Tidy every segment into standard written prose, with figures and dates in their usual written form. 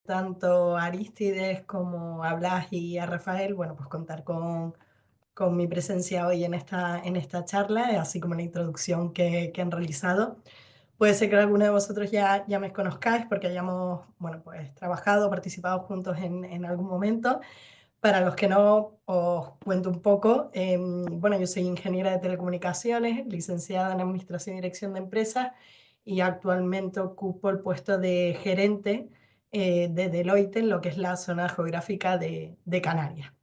tanto a Arístides como a Blas y a Rafael, bueno, pues contar con mi presencia hoy en esta charla, así como la introducción que han realizado. Puede ser que alguno de vosotros ya me conozcáis porque hayamos, bueno, pues trabajado, participado juntos en algún momento. Para los que no, os cuento un poco. Bueno, yo soy ingeniera de telecomunicaciones, licenciada en Administración y Dirección de Empresas y actualmente ocupo el puesto de gerente de Deloitte en lo que es la zona geográfica de Canarias.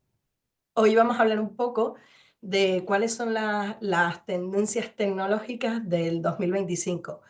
Hoy vamos a hablar un poco de cuáles son las tendencias tecnológicas del 2025.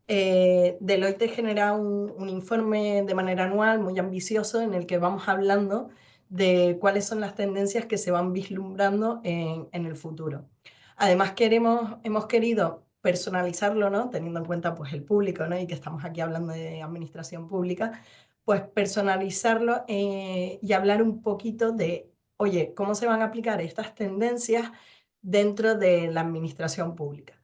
Deloitte genera un informe de manera anual muy ambicioso en el que vamos hablando de cuáles son las tendencias que se van vislumbrando en el futuro. Además, hemos querido personalizarlo, ¿no? Teniendo en cuenta pues, el público, ¿no? Y que estamos aquí hablando de administración pública, pues personalizarlo y hablar un poquito de, oye, ¿cómo se van a aplicar estas tendencias dentro de la administración pública?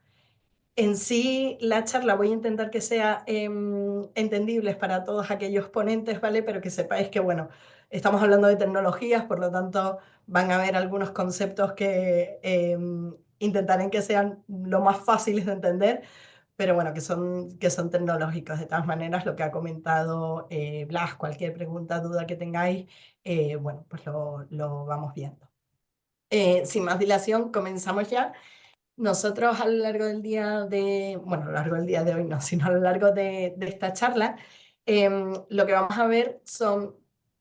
En sí, la charla voy a intentar que sea entendible para todos aquellos ponentes, ¿vale? Pero que sepáis que, bueno, estamos hablando de tecnologías, por lo tanto van a haber algunos conceptos que intentaré que sean lo más fáciles de entender, pero bueno, que son tecnológicos. De todas maneras, lo que ha comentado Blas, cualquier pregunta, duda que tengáis, bueno, pues lo vamos viendo. Sin más dilación, comenzamos ya. Nosotros a lo largo del día bueno, a lo largo del día de hoy no, sino a lo largo de esta charla, lo que vamos a ver son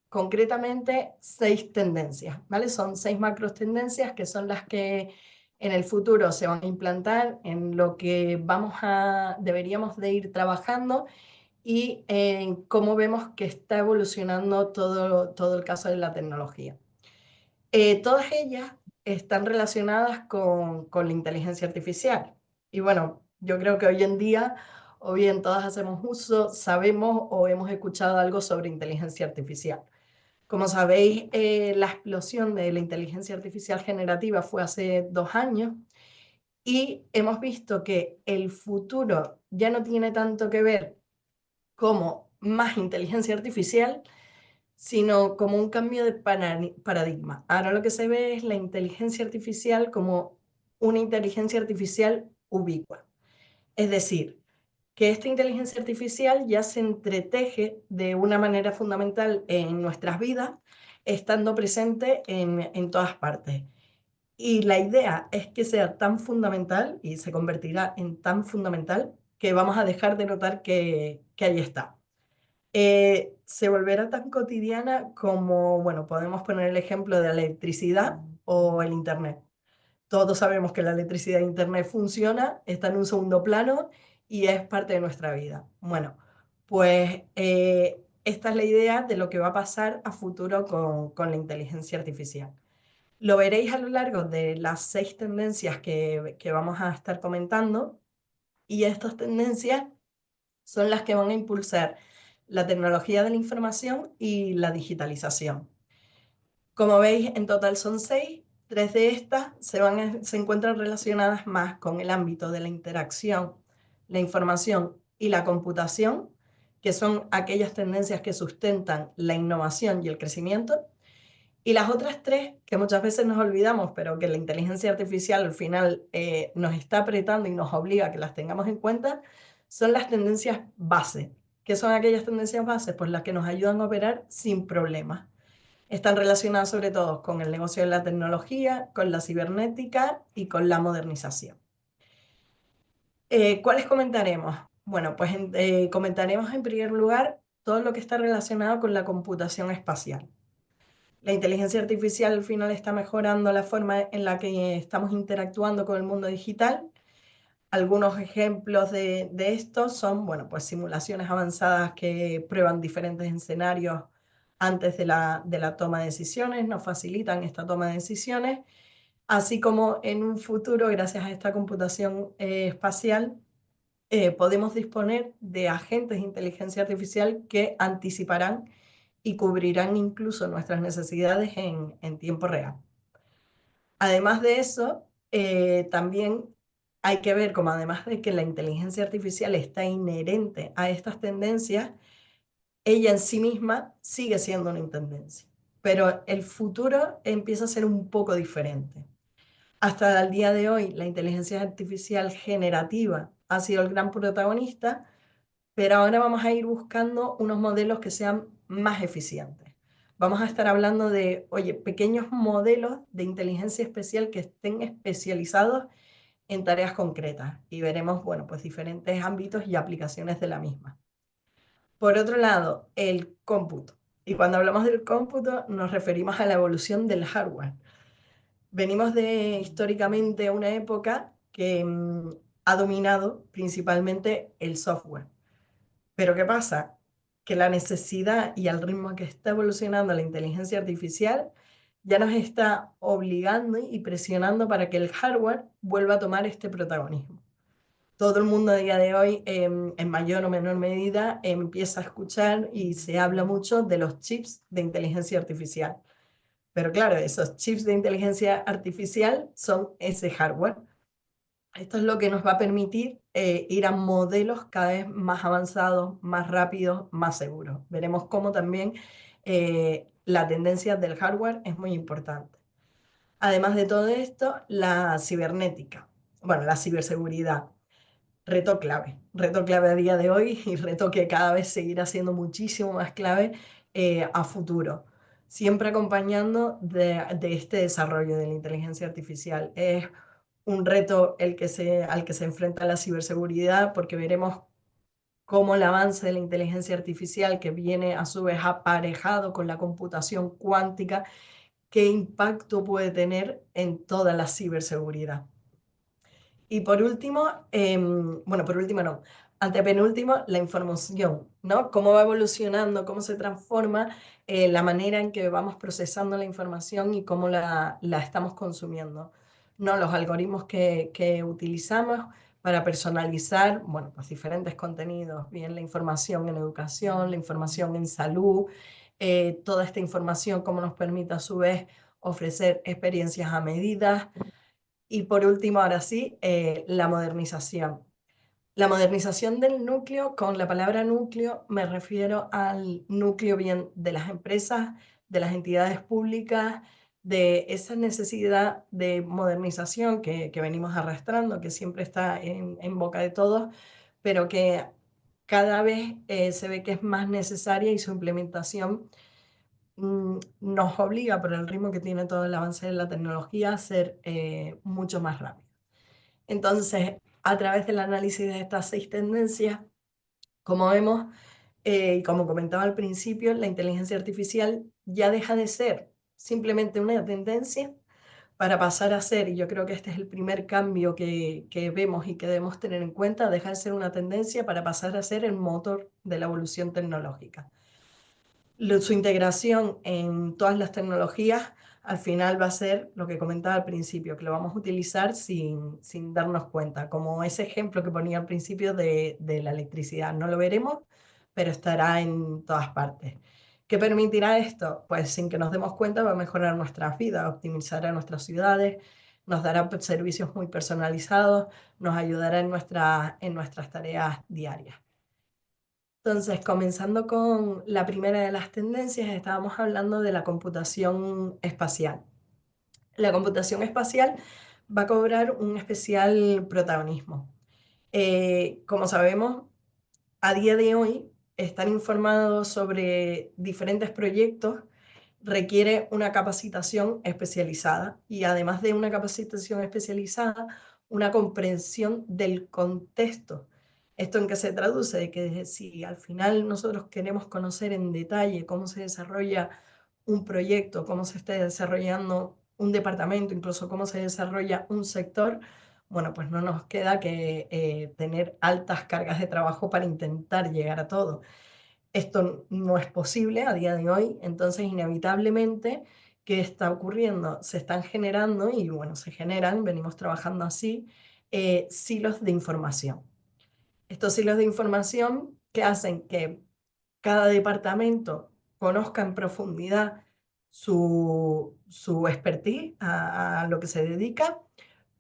concretamente 6 tendencias, ¿vale? Son 6 macros tendencias que son las que en el futuro se van a implantar en lo que deberíamos de ir trabajando y en cómo vemos que está evolucionando todo el caso de la tecnología. Todas ellas están relacionadas con la inteligencia artificial. Y bueno, yo creo que hoy en día, o bien todas hacemos uso, sabemos o hemos escuchado algo sobre inteligencia artificial. Como sabéis, la explosión de la inteligencia artificial generativa fue hace 2 años y hemos visto que el futuro ya no tiene tanto que ver como más inteligencia artificial, sino como un cambio de paradigma. Ahora lo que se ve es la inteligencia artificial como una inteligencia artificial ubicua. Es decir, que esta inteligencia artificial ya se entreteje de una manera fundamental en nuestras vidas, estando presente en todas partes. Y la idea es que sea tan fundamental y se convertirá en tan fundamental que vamos a dejar de notar que ahí está. Se volverá tan cotidiana como, bueno, podemos poner el ejemplo de la electricidad o el Internet. Todos sabemos que la electricidad e Internet funciona, está en un segundo plano y es parte de nuestra vida. Bueno, pues esta es la idea de lo que va a pasar a futuro con la inteligencia artificial. Lo veréis a lo largo de las 6 tendencias que vamos a estar comentando y estas tendencias son las que van a impulsar la tecnología de la información y la digitalización. Como veis, en total son 6. 3 de estas se encuentran relacionadas más con el ámbito de la interacción, la información y la computación, que son aquellas tendencias que sustentan la innovación y el crecimiento. Y las otras 3, que muchas veces nos olvidamos, pero que la inteligencia artificial al final nos está apretando y nos obliga a que las tengamos en cuenta, son las tendencias base. ¿Qué son aquellas tendencias bases? Pues las que nos ayudan a operar sin problemas. Están relacionadas sobre todo con el negocio de la tecnología, con la cibernética y con la modernización. ¿Cuáles comentaremos? Bueno, pues comentaremos en primer lugar todo lo que está relacionado con la computación espacial. La inteligencia artificial al final está mejorando la forma en la que estamos interactuando con el mundo digital. Algunos ejemplos de esto son, bueno, pues simulaciones avanzadas que prueban diferentes escenarios antes de la toma de decisiones, nos facilitan esta toma de decisiones, así como en un futuro, gracias a esta computación espacial, podemos disponer de agentes de inteligencia artificial que anticiparán y cubrirán incluso nuestras necesidades en tiempo real. Además de eso, también hay que ver como además de que la inteligencia artificial está inherente a estas tendencias, ella en sí misma sigue siendo una intendencia, pero el futuro empieza a ser un poco diferente. Hasta el día de hoy, la inteligencia artificial generativa ha sido el gran protagonista, pero ahora vamos a ir buscando unos modelos que sean más eficientes. Vamos a estar hablando de, oye, pequeños modelos de inteligencia especial que estén especializados en tareas concretas y veremos, bueno, pues diferentes ámbitos y aplicaciones de la misma. Por otro lado, el cómputo. Y cuando hablamos del cómputo nos referimos a la evolución del hardware. Venimos de históricamente una época que ha dominado principalmente el software. Pero ¿qué pasa? Que la necesidad y al ritmo que está evolucionando la inteligencia artificial ya nos está obligando y presionando para que el hardware vuelva a tomar este protagonismo. Todo el mundo a día de hoy, en mayor o menor medida, empieza a escuchar y se habla mucho de los chips de inteligencia artificial. Pero claro, esos chips de inteligencia artificial son ese hardware. Esto es lo que nos va a permitir ir a modelos cada vez más avanzados, más rápidos, más seguros. Veremos cómo también la tendencia del hardware es muy importante. Además de todo esto, la cibernética, bueno, la ciberseguridad, reto clave a día de hoy y reto que cada vez seguirá siendo muchísimo más clave a futuro, siempre acompañando de este desarrollo de la inteligencia artificial. Es un reto al que se enfrenta la ciberseguridad, porque veremos cómo el avance de la inteligencia artificial, que viene a su vez aparejado con la computación cuántica, qué impacto puede tener en toda la ciberseguridad. Y por último, bueno, por último no, antepenúltimo, la información, ¿no? Cómo va evolucionando, cómo se transforma la manera en que vamos procesando la información y cómo la estamos consumiendo, ¿no? Los algoritmos que utilizamos para personalizar, bueno, pues diferentes contenidos, bien la información en educación, la información en salud, toda esta información, cómo nos permite a su vez ofrecer experiencias a medida. Y por último, ahora sí, la modernización. La modernización del núcleo, con la palabra núcleo me refiero al núcleo bien de las empresas, de las entidades públicas, de esa necesidad de modernización que venimos arrastrando, que siempre está en boca de todos, pero que cada vez se ve que es más necesaria y su implementación nos obliga, por el ritmo que tiene todo el avance de la tecnología, a ser mucho más rápido. Entonces, a través del análisis de estas 6 tendencias, como vemos, y como comentaba al principio, la inteligencia artificial ya deja de ser simplemente una tendencia para pasar a ser, y yo creo que este es el primer cambio que vemos y que debemos tener en cuenta, deja de ser una tendencia para pasar a ser el motor de la evolución tecnológica. Su integración en todas las tecnologías al final va a ser lo que comentaba al principio, que lo vamos a utilizar sin darnos cuenta, como ese ejemplo que ponía al principio de la electricidad. No lo veremos, pero estará en todas partes. ¿Qué permitirá esto? Pues sin que nos demos cuenta va a mejorar nuestras vidas, optimizará nuestras ciudades, nos dará servicios muy personalizados, nos ayudará en nuestras tareas diarias. Entonces, comenzando con la primera de las tendencias, estábamos hablando de la computación espacial. La computación espacial va a cobrar un especial protagonismo. Como sabemos, a día de hoy, estar informados sobre diferentes proyectos requiere una capacitación especializada y además de una capacitación especializada, una comprensión del contexto. ¿Esto en qué se traduce? De que si al final nosotros queremos conocer en detalle cómo se desarrolla un proyecto, cómo se está desarrollando un departamento, incluso cómo se desarrolla un sector, bueno, pues no nos queda que tener altas cargas de trabajo para intentar llegar a todo. Esto no es posible a día de hoy, entonces inevitablemente, ¿qué está ocurriendo? Se están generando, y bueno, se generan, venimos trabajando así, silos de información. Estos hilos de información que hacen que cada departamento conozca en profundidad su expertise, a lo que se dedica,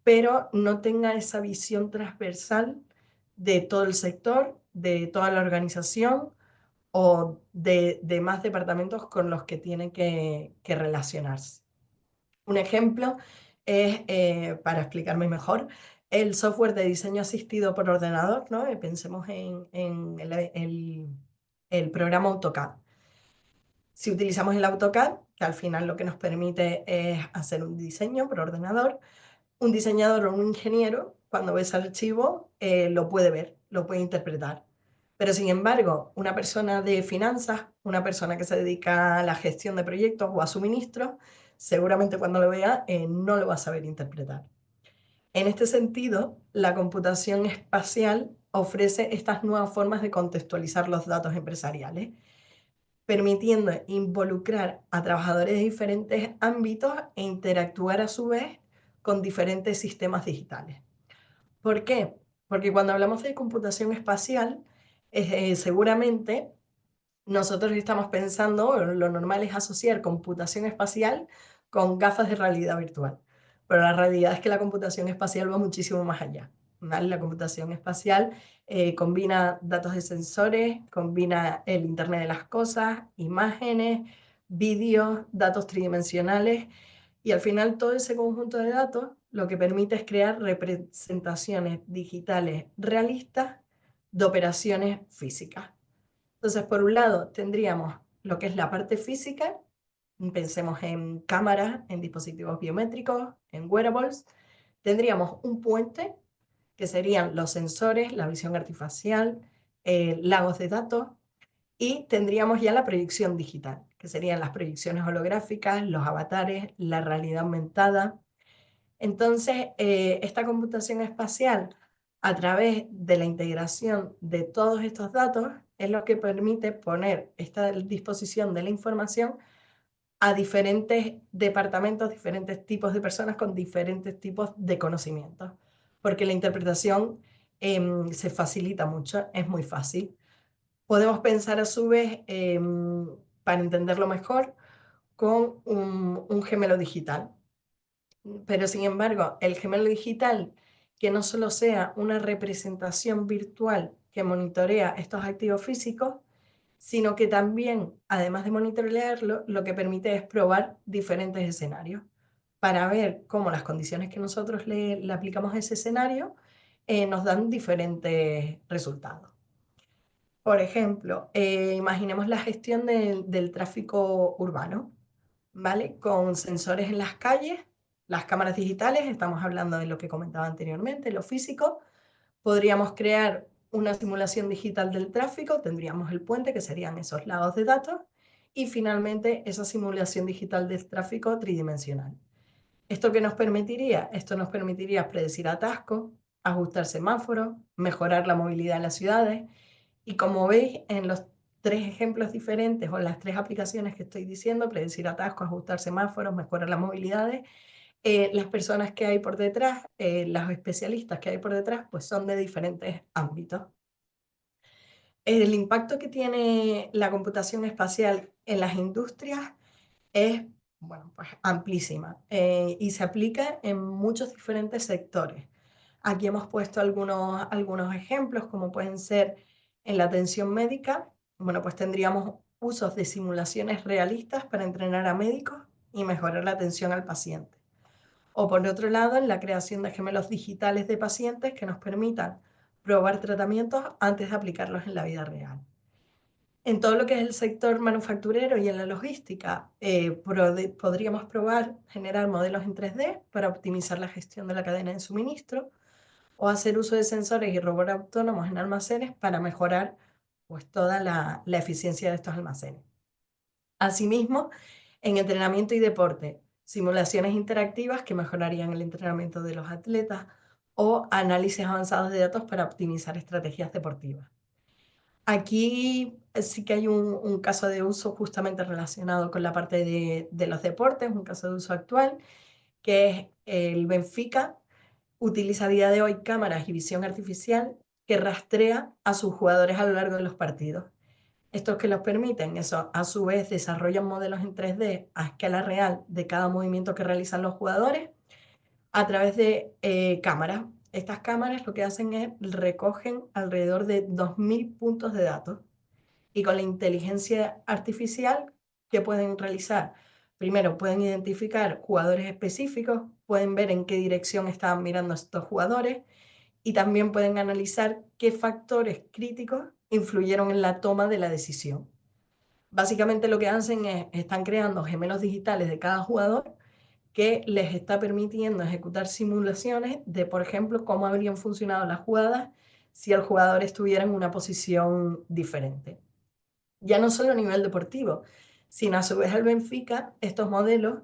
pero no tenga esa visión transversal de todo el sector, de toda la organización, o de más departamentos con los que tiene que relacionarse. Un ejemplo es, para explicarme mejor, el software de diseño asistido por ordenador, ¿no? Pensemos en el programa AutoCAD. Si utilizamos el AutoCAD, que al final lo que nos permite es hacer un diseño por ordenador, un diseñador o un ingeniero, cuando ve ese archivo, lo puede ver, lo puede interpretar. Pero sin embargo, una persona de finanzas, una persona que se dedica a la gestión de proyectos o a suministros, seguramente cuando lo vea no lo va a saber interpretar. En este sentido, la computación espacial ofrece estas nuevas formas de contextualizar los datos empresariales, permitiendo involucrar a trabajadores de diferentes ámbitos e interactuar a su vez con diferentes sistemas digitales. ¿Por qué? Porque cuando hablamos de computación espacial, seguramente nosotros estamos pensando, o lo normal es asociar computación espacial con gafas de realidad virtual. Pero la realidad es que la computación espacial va muchísimo más allá, ¿vale? La computación espacial combina datos de sensores, combina el Internet de las cosas, imágenes, vídeos, datos tridimensionales, y al final todo ese conjunto de datos lo que permite es crear representaciones digitales realistas de operaciones físicas. Entonces, por un lado, tendríamos lo que es la parte física, pensemos en cámaras, en dispositivos biométricos, en wearables. Tendríamos un puente, que serían los sensores, la visión artificial, lagos de datos, y tendríamos ya la proyección digital, que serían las proyecciones holográficas, los avatares, la realidad aumentada. Entonces, esta computación espacial, a través de la integración de todos estos datos, es lo que permite poner esta disposición de la información a diferentes departamentos, diferentes tipos de personas con diferentes tipos de conocimientos, porque la interpretación se facilita mucho, es muy fácil. Podemos pensar a su vez, para entenderlo mejor, con un gemelo digital. Pero sin embargo, el gemelo digital, que no solo sea una representación virtual que monitorea estos activos físicos, sino que también, además de monitorearlo, lo que permite es probar diferentes escenarios para ver cómo las condiciones que nosotros le aplicamos a ese escenario nos dan diferentes resultados. Por ejemplo, imaginemos la gestión del tráfico urbano. ¿Vale? Con sensores en las calles, las cámaras digitales, estamos hablando de lo que comentaba anteriormente, lo físico. Podríamos crear una simulación digital del tráfico, tendríamos el puente, que serían esos lados de datos, y finalmente esa simulación digital del tráfico tridimensional. ¿Esto qué nos permitiría? Esto nos permitiría predecir atascos, ajustar semáforos, mejorar la movilidad en las ciudades, y como veis en los tres ejemplos diferentes o las tres aplicaciones que estoy diciendo, predecir atascos, ajustar semáforos, mejorar las movilidades, las personas que hay por detrás, los especialistas que hay por detrás, pues son de diferentes ámbitos. El impacto que tiene la computación espacial en las industrias es, bueno, pues amplísima, y se aplica en muchos diferentes sectores. Aquí hemos puesto algunos ejemplos, como pueden ser en la atención médica. Bueno, pues tendríamos usos de simulaciones realistas para entrenar a médicos y mejorar la atención al paciente. O por otro lado, en la creación de gemelos digitales de pacientes que nos permitan probar tratamientos antes de aplicarlos en la vida real. En todo lo que es el sector manufacturero y en la logística, podríamos probar generar modelos en 3D para optimizar la gestión de la cadena de suministro, o hacer uso de sensores y robots autónomos en almacenes para mejorar pues, toda la eficiencia de estos almacenes. Asimismo, en entrenamiento y deporte, simulaciones interactivas que mejorarían el entrenamiento de los atletas, o análisis avanzados de datos para optimizar estrategias deportivas. Aquí sí que hay un caso de uso justamente relacionado con la parte de los deportes, un caso de uso actual, que es el Benfica. Utiliza a día de hoy cámaras y visión artificial que rastrea a sus jugadores a lo largo de los partidos. Estos que los permiten, eso, a su vez desarrollan modelos en 3D a escala real de cada movimiento que realizan los jugadores a través de cámaras. Estas cámaras lo que hacen es recogen alrededor de 2000 puntos de datos Y con la inteligencia artificial, ¿qué pueden realizar? Primero, pueden identificar jugadores específicos, pueden ver en qué dirección estaban mirando estos jugadores y también pueden analizar qué factores críticos influyeron en la toma de la decisión. Básicamente lo que hacen es, están creando gemelos digitales de cada jugador que les está permitiendo ejecutar simulaciones de, por ejemplo, cómo habrían funcionado las jugadas si el jugador estuviera en una posición diferente. Ya no solo a nivel deportivo, sino a su vez al Benfica, estos modelos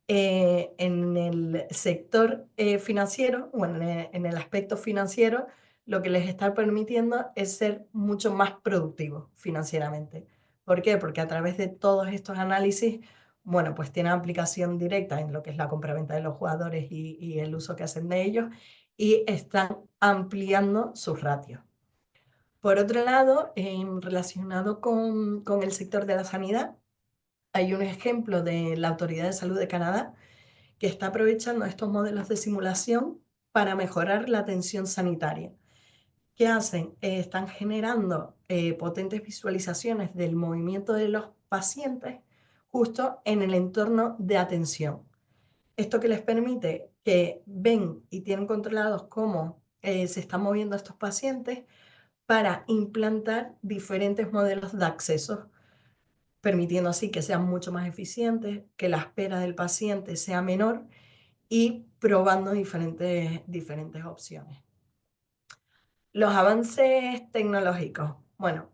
en el sector financiero o en el aspecto financiero, lo que les está permitiendo es ser mucho más productivos financieramente. ¿Por qué? Porque a través de todos estos análisis, bueno, pues tienen aplicación directa en lo que es la compraventa de los jugadores y el uso que hacen de ellos y están ampliando sus ratios. Por otro lado, relacionado con el sector de la sanidad, hay un ejemplo de la Autoridad de Salud de Canadá que está aprovechando estos modelos de simulación para mejorar la atención sanitaria. ¿Qué hacen? Están generando potentes visualizaciones del movimiento de los pacientes justo en el entorno de atención. Esto que les permite que ven y tienen controlados cómo se están moviendo estos pacientes para implantar diferentes modelos de acceso, permitiendo así que sean mucho más eficientes, que la espera del paciente sea menor y probando diferentes opciones. Los avances tecnológicos. Bueno,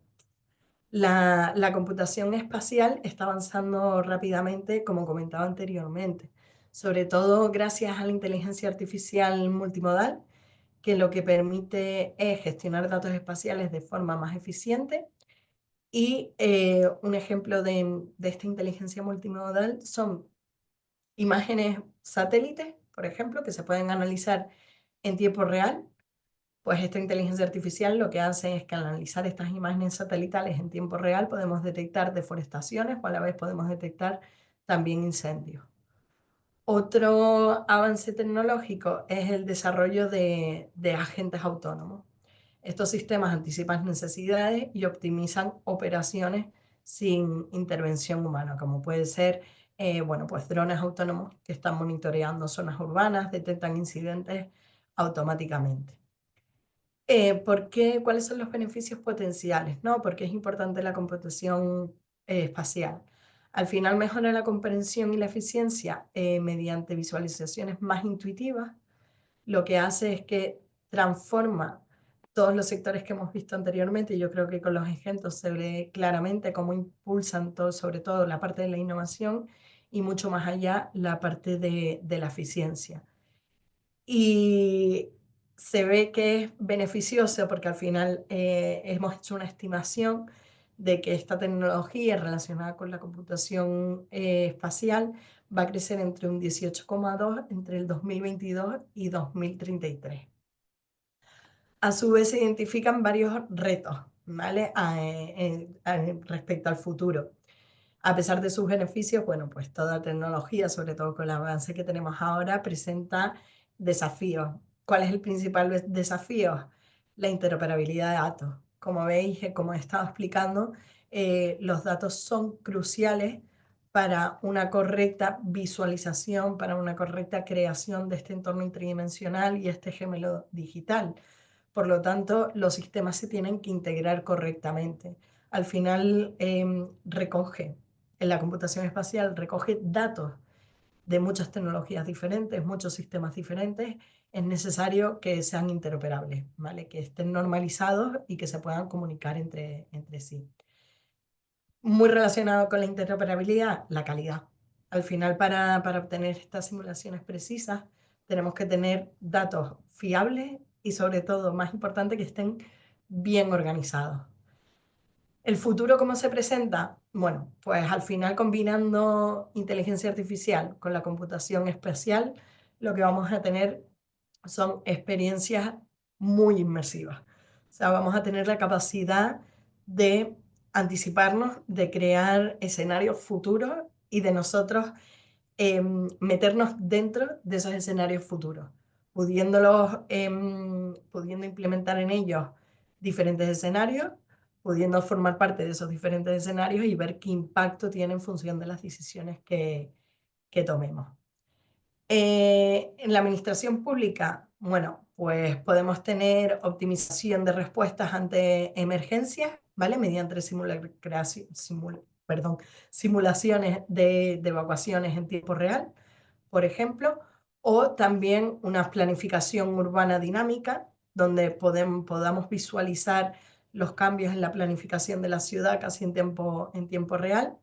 la computación espacial está avanzando rápidamente, como comentaba anteriormente, sobre todo gracias a la inteligencia artificial multimodal, que lo que permite es gestionar datos espaciales de forma más eficiente. Y un ejemplo de esta inteligencia multimodal son imágenes satélites, por ejemplo, que se pueden analizar en tiempo real. Pues esta inteligencia artificial lo que hace es que al analizar estas imágenes satelitales en tiempo real podemos detectar deforestaciones o a la vez podemos detectar también incendios. Otro avance tecnológico es el desarrollo de agentes autónomos. Estos sistemas anticipan necesidades y optimizan operaciones sin intervención humana, como puede ser, bueno, pues drones autónomos que están monitoreando zonas urbanas, detectan incidentes automáticamente. ¿Por qué? ¿Cuáles son los beneficios potenciales? ¿No? Porque es importante la computación espacial. Al final mejora la comprensión y la eficiencia mediante visualizaciones más intuitivas. Lo que hace es que transforma todos los sectores que hemos visto anteriormente. Y yo creo que con los ejemplos se ve claramente cómo impulsan todo, sobre todo la parte de la innovación y mucho más allá la parte de la eficiencia. Y se ve que es beneficioso porque al final hemos hecho una estimación de que esta tecnología relacionada con la computación espacial va a crecer entre un 18,2 entre el 2022 y 2033. A su vez se identifican varios retos, ¿vale? Respecto al futuro. A pesar de sus beneficios, bueno, pues toda tecnología, sobre todo con el avance que tenemos ahora, presenta desafíos. ¿Cuál es el principal desafío? La interoperabilidad de datos. Como veis, como he estado explicando, los datos son cruciales para una correcta visualización, para una correcta creación de este entorno tridimensional y este gemelo digital. Por lo tanto, los sistemas se tienen que integrar correctamente. Al final, recoge, en la computación espacial, recoge datos de muchas tecnologías diferentes, muchos sistemas diferentes. Es necesario que sean interoperables, ¿vale? Que estén normalizados y que se puedan comunicar entre sí. Muy relacionado con la interoperabilidad, la calidad. Al final, para obtener estas simulaciones precisas, tenemos que tener datos fiables y, sobre todo, más importante, que estén bien organizados. ¿El futuro cómo se presenta? Bueno, pues al final combinando inteligencia artificial con la computación espacial, lo que vamos a tener son experiencias muy inmersivas. O sea, vamos a tener la capacidad de anticiparnos, de crear escenarios futuros y de nosotros meternos dentro de esos escenarios futuros, pudiendo implementar en ellos diferentes escenarios pudiendo formar parte de esos diferentes escenarios y ver qué impacto tiene en función de las decisiones que tomemos. En la administración pública, bueno, pues podemos tener optimización de respuestas ante emergencias, ¿vale? Mediante simulaciones de evacuaciones en tiempo real, por ejemplo, o también una planificación urbana dinámica, donde podamos visualizar los cambios en la planificación de la ciudad casi en tiempo real.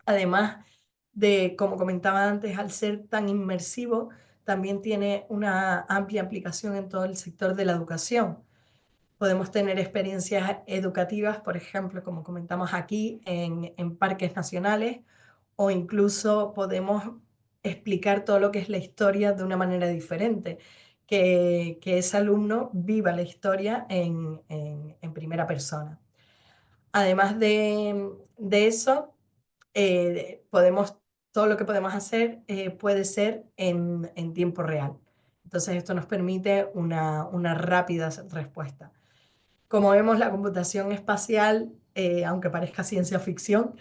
Además de, como comentaba antes, al ser tan inmersivo, también tiene una amplia aplicación en todo el sector de la educación. Podemos tener experiencias educativas, por ejemplo, como comentamos aquí, en parques nacionales, o incluso podemos explicar todo lo que es la historia de una manera diferente, que ese alumno viva la historia en primera persona. Además de eso, podemos, todo lo que podemos hacer puede ser en tiempo real. Entonces esto nos permite una rápida respuesta. Como vemos, la computación espacial, aunque parezca ciencia ficción,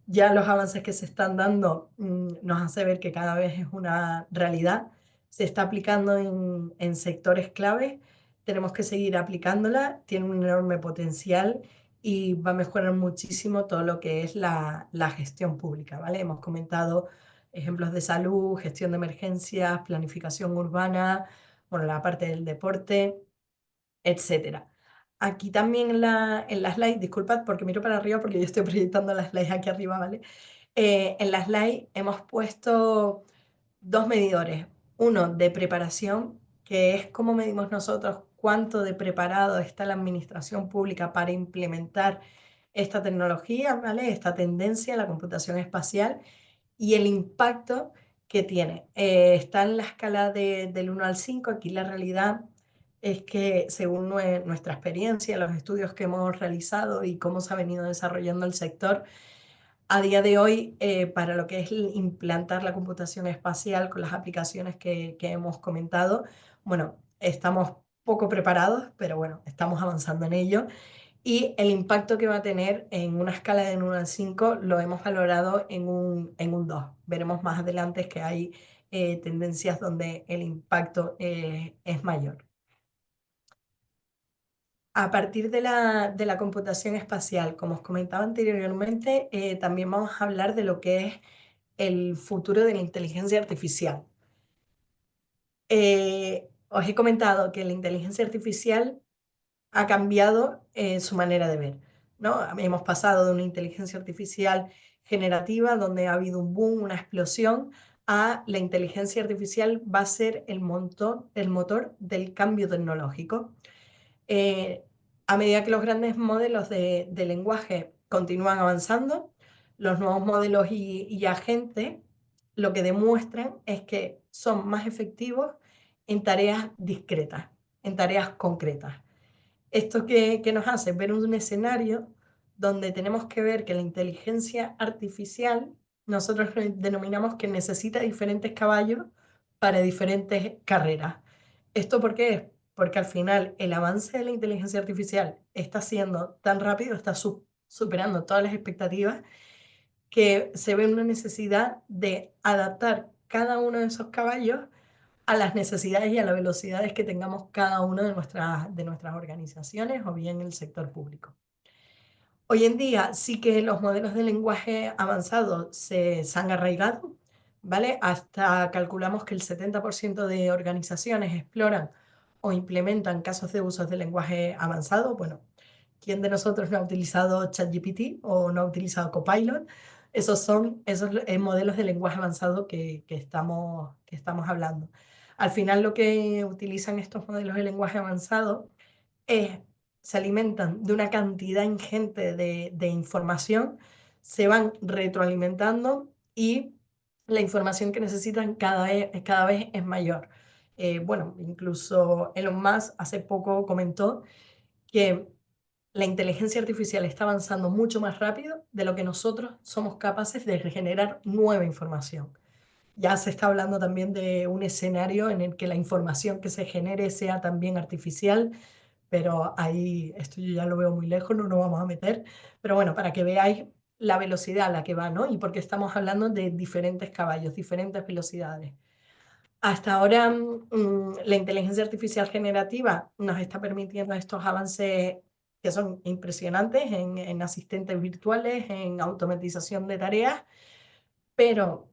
ya los avances que se están dando nos hace ver que cada vez es una realidad. Se está aplicando en sectores clave, tenemos que seguir aplicándola, tiene un enorme potencial y va a mejorar muchísimo todo lo que es la gestión pública, ¿vale? Hemos comentado ejemplos de salud, gestión de emergencias, planificación urbana, bueno, la parte del deporte, etcétera. Aquí también en las slide, disculpad porque miro para arriba porque yo estoy proyectando las slides aquí arriba, ¿vale? En las slide hemos puesto dos medidores. Uno de preparación, que es cómo medimos nosotros cuánto de preparado está la administración pública para implementar esta tecnología, ¿vale? Esta tendencia a la computación espacial y el impacto que tiene. Está en la escala del 1 al 5. Aquí la realidad es que según nuestra experiencia, los estudios que hemos realizado y cómo se ha venido desarrollando el sector, a día de hoy, para lo que es implantar la computación espacial con las aplicaciones que hemos comentado, bueno, estamos poco preparados, pero bueno, estamos avanzando en ello. Y el impacto que va a tener en una escala de 1 al 5 lo hemos valorado en un 2. Veremos más adelante que hay tendencias donde el impacto es mayor. A partir de la computación espacial, como os comentaba anteriormente, también vamos a hablar de lo que es el futuro de la inteligencia artificial. Os he comentado que la inteligencia artificial ha cambiado su manera de ver, ¿no? Hemos pasado de una inteligencia artificial generativa, donde ha habido un boom, una explosión, a la inteligencia artificial va a ser el motor del cambio tecnológico. Eh, a medida que los grandes modelos de lenguaje continúan avanzando, los nuevos modelos y agentes lo que demuestran es que son más efectivos en tareas discretas, en tareas concretas. Esto que nos hace ver un escenario donde tenemos que ver que la inteligencia artificial, nosotros denominamos que necesita diferentes caballos para diferentes carreras. ¿Esto por qué es? Porque al final el avance de la inteligencia artificial está siendo tan rápido, está superando todas las expectativas, que se ve una necesidad de adaptar cada uno de esos caballos a las necesidades y a las velocidades que tengamos cada una de nuestras organizaciones o bien el sector público. Hoy en día sí que los modelos de lenguaje avanzado se han arraigado, ¿vale? Hasta calculamos que el 70% de organizaciones exploran o implementan casos de usos de lenguaje avanzado. Bueno, ¿quién de nosotros no ha utilizado ChatGPT o no ha utilizado Copilot? Esos son esos modelos de lenguaje avanzado que estamos hablando. Al final lo que utilizan estos modelos de lenguaje avanzado es, se alimentan de una cantidad ingente de información, se van retroalimentando y la información que necesitan cada vez es mayor. Bueno, incluso Elon Musk hace poco comentó que la inteligencia artificial está avanzando mucho más rápido de lo que nosotros somos capaces de generar nueva información. Ya se está hablando también de un escenario en el que la información que se genere sea también artificial, pero ahí esto yo ya lo veo muy lejos, no nos vamos a meter. Pero bueno, para que veáis la velocidad a la que va, ¿no? Y porque estamos hablando de diferentes caballos, diferentes velocidades. Hasta ahora, la inteligencia artificial generativa nos está permitiendo estos avances que son impresionantes en asistentes virtuales, en automatización de tareas, pero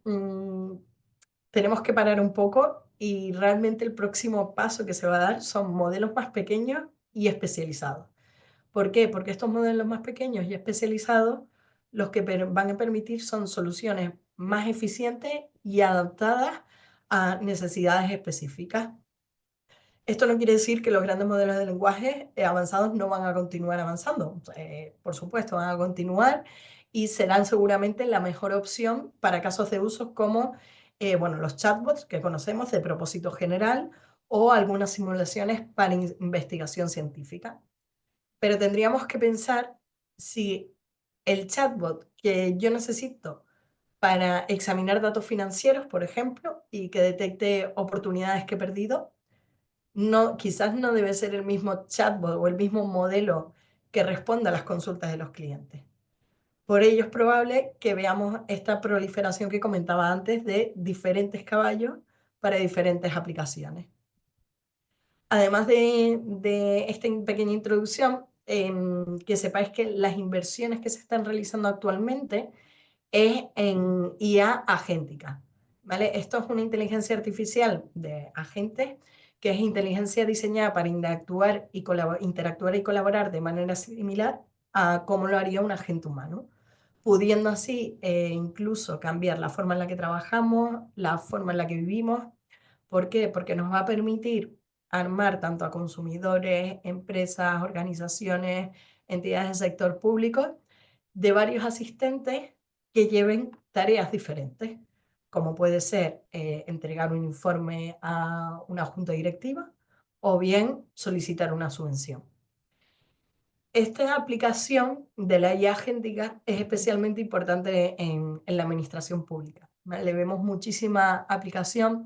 tenemos que parar un poco y realmente el próximo paso que se va a dar son modelos más pequeños y especializados. ¿Por qué? Porque estos modelos más pequeños y especializados los que van a permitir son soluciones más eficientes y adaptadas a necesidades específicas. Esto no quiere decir que los grandes modelos de lenguaje avanzados no van a continuar avanzando. Por supuesto, van a continuar y serán seguramente la mejor opción para casos de uso como bueno, los chatbots que conocemos de propósito general o algunas simulaciones para investigación científica. Pero tendríamos que pensar si el chatbot que yo necesito para examinar datos financieros, por ejemplo, y que detecte oportunidades que he perdido, no, quizás no debe ser el mismo chatbot o el mismo modelo que responda a las consultas de los clientes. Por ello es probable que veamos esta proliferación que comentaba antes de diferentes caballos para diferentes aplicaciones. Además de esta pequeña introducción, que sepáis que las inversiones que se están realizando actualmente es en IA agéntica, ¿vale? Esto es una inteligencia artificial de agentes, que es inteligencia diseñada para interactuar y colaborar de manera similar a cómo lo haría un agente humano, pudiendo así incluso cambiar la forma en la que trabajamos, la forma en la que vivimos. ¿Por qué? Porque nos va a permitir armar tanto a consumidores, empresas, organizaciones, entidades del sector público, de varios asistentes que lleven tareas diferentes, como puede ser entregar un informe a una junta directiva o bien solicitar una subvención. Esta aplicación de la IA agéntica es especialmente importante en la administración pública. Le vemos muchísima aplicación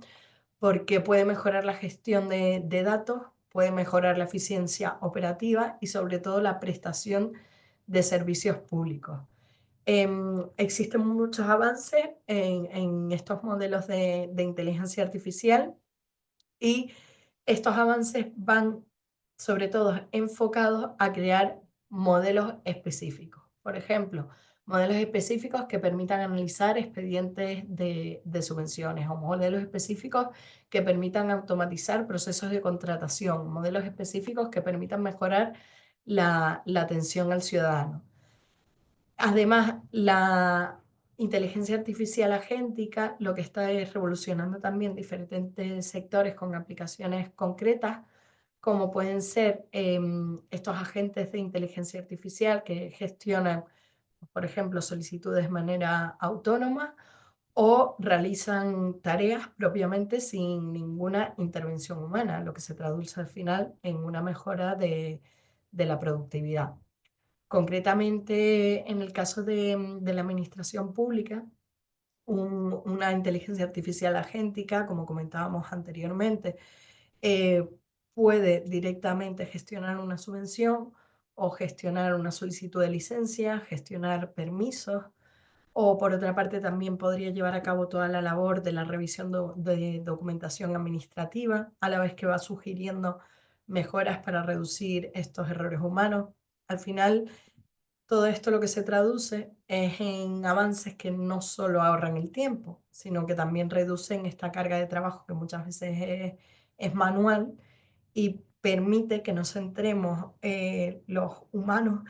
porque puede mejorar la gestión de datos, puede mejorar la eficiencia operativa y sobre todo la prestación de servicios públicos. Existen muchos avances en estos modelos de inteligencia artificial y estos avances van sobre todo enfocados a crear modelos específicos. Por ejemplo, modelos específicos que permitan analizar expedientes de subvenciones o modelos específicos que permitan automatizar procesos de contratación, modelos específicos que permitan mejorar la atención al ciudadano. Además, la inteligencia artificial agéntica lo que está es revolucionando también diferentes sectores con aplicaciones concretas, como pueden ser estos agentes de inteligencia artificial que gestionan, por ejemplo, solicitudes de manera autónoma o realizan tareas propiamente sin ninguna intervención humana, lo que se traduce al final en una mejora de la productividad. Concretamente, en el caso de la administración pública, una inteligencia artificial agéntica, como comentábamos anteriormente, eh, puede directamente gestionar una subvención o gestionar una solicitud de licencia, gestionar permisos, o por otra parte también podría llevar a cabo toda la labor de la revisión de documentación administrativa, a la vez que va sugiriendo mejoras para reducir estos errores humanos. Al final, todo esto lo que se traduce es en avances que no solo ahorran el tiempo, sino que también reducen esta carga de trabajo que muchas veces es manual y permite que nos centremos los humanos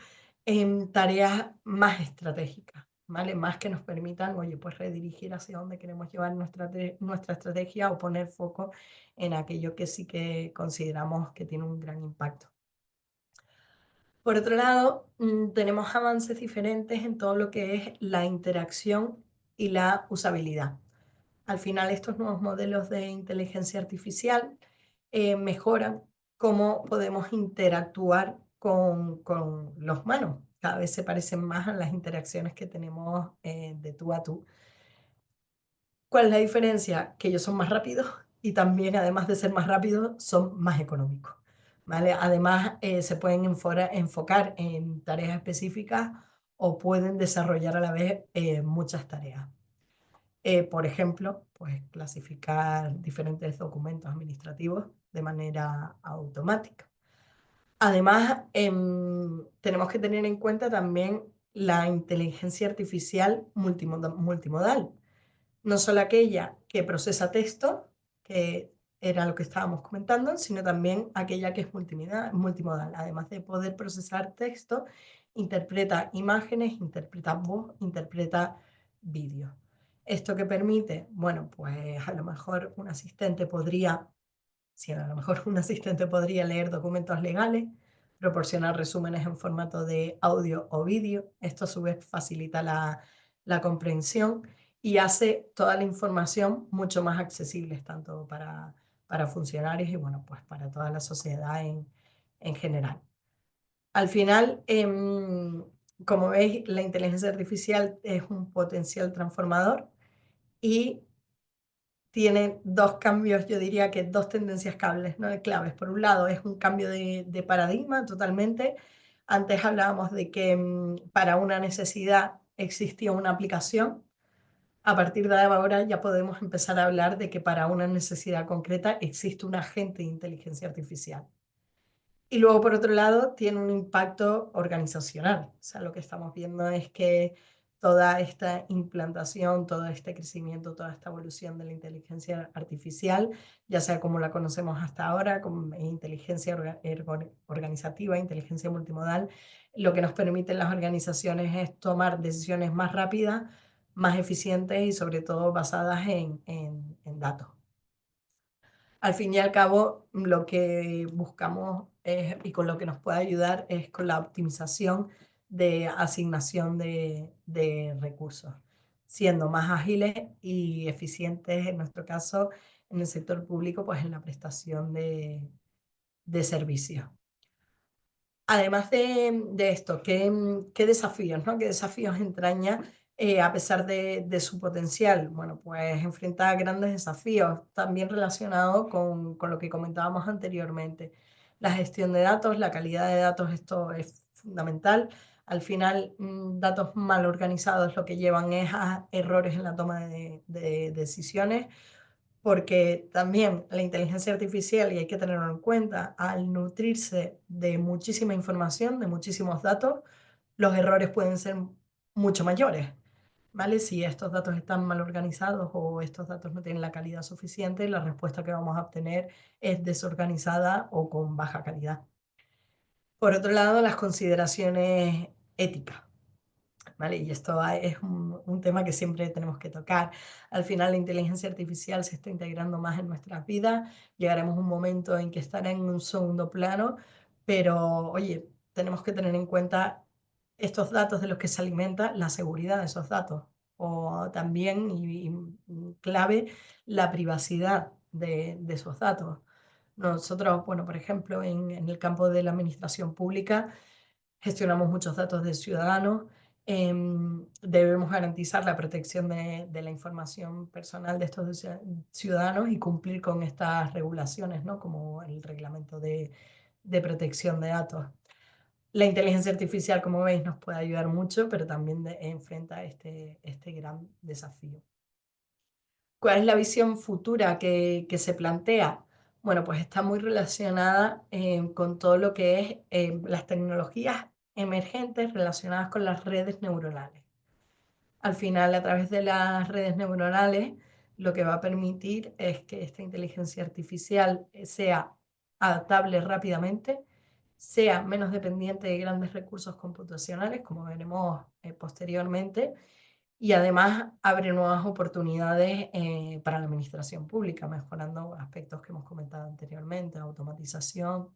en tareas más estratégicas, ¿vale? Más que nos permitan, oye, pues redirigir hacia dónde queremos llevar nuestra estrategia o poner foco en aquello que sí que consideramos que tiene un gran impacto. Por otro lado, tenemos avances diferentes en todo lo que es la interacción y la usabilidad. Al final, estos nuevos modelos de inteligencia artificial mejoran cómo podemos interactuar con los humanos. Cada vez se parecen más a las interacciones que tenemos de tú a tú. ¿Cuál es la diferencia? Que ellos son más rápidos y también, además de ser más rápidos, son más económicos. ¿vale? Además, se pueden enfocar en tareas específicas o pueden desarrollar a la vez muchas tareas. Por ejemplo, pues clasificar diferentes documentos administrativos de manera automática. Además, tenemos que tener en cuenta también la inteligencia artificial multimodal. No solo aquella que procesa texto, que era lo que estábamos comentando, sino también aquella que es multimodal. Además de poder procesar texto, interpreta imágenes, interpreta voz, interpreta vídeo. ¿Esto qué permite? Bueno, pues a lo mejor un asistente podría, si a lo mejor un asistente podría leer documentos legales, proporcionar resúmenes en formato de audio o vídeo. Esto a su vez facilita la comprensión y hace toda la información mucho más accesible, tanto para funcionarios y bueno, pues para toda la sociedad en general. Al final, como veis, la inteligencia artificial es un potencial transformador y tiene dos cambios, yo diría que dos tendencias claves. Por un lado, es un cambio de paradigma totalmente. Antes hablábamos de que para una necesidad existía una aplicación. A partir de ahora ya podemos empezar a hablar de que para una necesidad concreta existe un agente de inteligencia artificial. Y luego, por otro lado, tiene un impacto organizacional. O sea, lo que estamos viendo es que toda esta implantación, todo este crecimiento, toda esta evolución de la inteligencia artificial, ya sea como la conocemos hasta ahora, como inteligencia organizativa, inteligencia multimodal, lo que nos permite en las organizaciones es tomar decisiones más rápidas, más eficientes y sobre todo basadas en datos. Al fin y al cabo, lo que buscamos y con lo que nos puede ayudar es con la optimización de asignación de recursos, siendo más ágiles y eficientes, en nuestro caso, en el sector público, pues en la prestación de servicios. Además de esto, ¿qué desafíos, ¿no? ¿Qué desafíos entraña a pesar de su potencial? Bueno, pues enfrenta grandes desafíos, también relacionados con lo que comentábamos anteriormente. La gestión de datos, la calidad de datos, esto es fundamental. Al final, datos mal organizados lo que llevan es a errores en la toma de decisiones, porque también la inteligencia artificial, y hay que tenerlo en cuenta, al nutrirse de muchísima información, de muchísimos datos, los errores pueden ser mucho mayores, ¿vale? Si estos datos están mal organizados o estos datos no tienen la calidad suficiente, la respuesta que vamos a obtener es desorganizada o con baja calidad. Por otro lado, las consideraciones éticas. ¿Vale? Y esto es un tema que siempre tenemos que tocar. Al final la inteligencia artificial se está integrando más en nuestras vidas, llegaremos a un momento en que estará en un segundo plano, pero oye, tenemos que tener en cuenta estos datos de los que se alimenta, la seguridad de esos datos, o también, y clave, la privacidad de esos datos. Nosotros, bueno, por ejemplo, en el campo de la administración pública, gestionamos muchos datos de ciudadanos, debemos garantizar la protección de la información personal de estos ciudadanos y cumplir con estas regulaciones, ¿no? Como el reglamento de protección de datos. La inteligencia artificial, como veis, nos puede ayudar mucho, pero también enfrenta este gran desafío. ¿Cuál es la visión futura que se plantea? Bueno, pues está muy relacionada con todo lo que es las tecnologías emergentes relacionadas con las redes neuronales. Al final, a través de las redes neuronales, lo que va a permitir es que esta inteligencia artificial sea adaptable rápidamente, sea menos dependiente de grandes recursos computacionales, como veremos posteriormente, y además abre nuevas oportunidades para la administración pública, mejorando aspectos que hemos comentado anteriormente: automatización,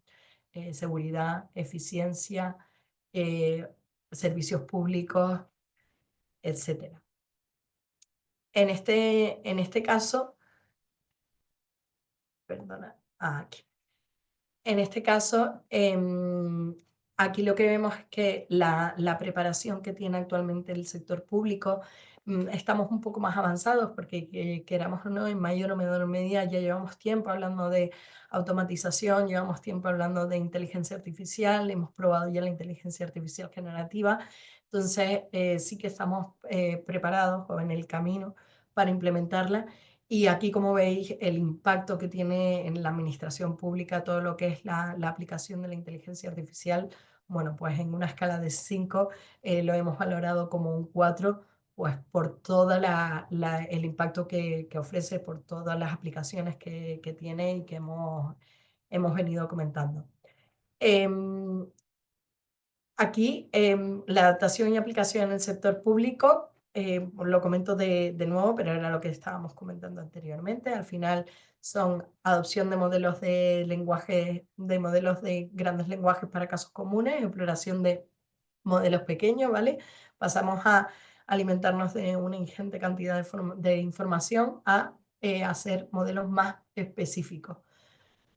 seguridad, eficiencia, eh, servicios públicos, etcétera. En este caso, perdona, aquí. En este caso, aquí lo que vemos es que la preparación que tiene actualmente el sector público estamos un poco más avanzados porque queramos o no, en mayor o menor medida ya llevamos tiempo hablando de automatización, llevamos tiempo hablando de inteligencia artificial, hemos probado ya la inteligencia artificial generativa, entonces sí que estamos preparados o en el camino para implementarla. Y aquí, como veis, el impacto que tiene en la administración pública todo lo que es la aplicación de la inteligencia artificial, bueno, pues en una escala de 5 lo hemos valorado como un 4, pues por todo el impacto que ofrece, por todas las aplicaciones que tiene y que hemos venido comentando. Em, Aquí, la adaptación y aplicación en el sector público, lo comento de nuevo, pero era lo que estábamos comentando anteriormente. Al final son adopción de modelos de lenguaje, de modelos de grandes lenguajes para casos comunes, exploración de modelos pequeños, ¿vale? Pasamos a alimentarnos de una ingente cantidad de información a hacer modelos más específicos.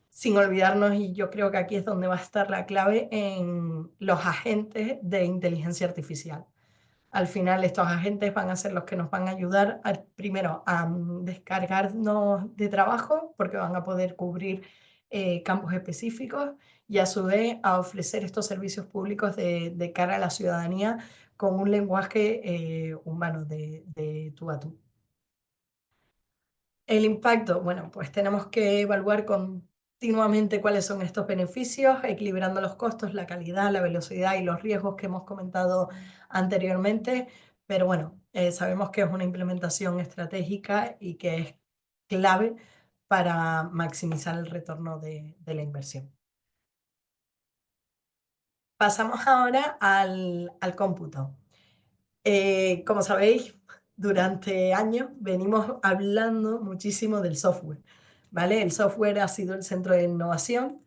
Sin olvidarnos, y yo creo que aquí es donde va a estar la clave, en los agentes de inteligencia artificial. Al final, estos agentes van a ser los que nos van a ayudar, primero, a descargarnos de trabajo, porque van a poder cubrir campos específicos y a su vez a ofrecer estos servicios públicos de cara a la ciudadanía con un lenguaje humano de tú a tú. El impacto, bueno, pues tenemos que evaluar continuamente cuáles son estos beneficios, equilibrando los costos, la calidad, la velocidad y los riesgos que hemos comentado anteriormente, pero bueno, sabemos que es una implementación estratégica y que es clave para maximizar el retorno de la inversión. Pasamos ahora al cómputo. Como sabéis, durante años venimos hablando muchísimo del software, ¿vale? El software ha sido el centro de innovación,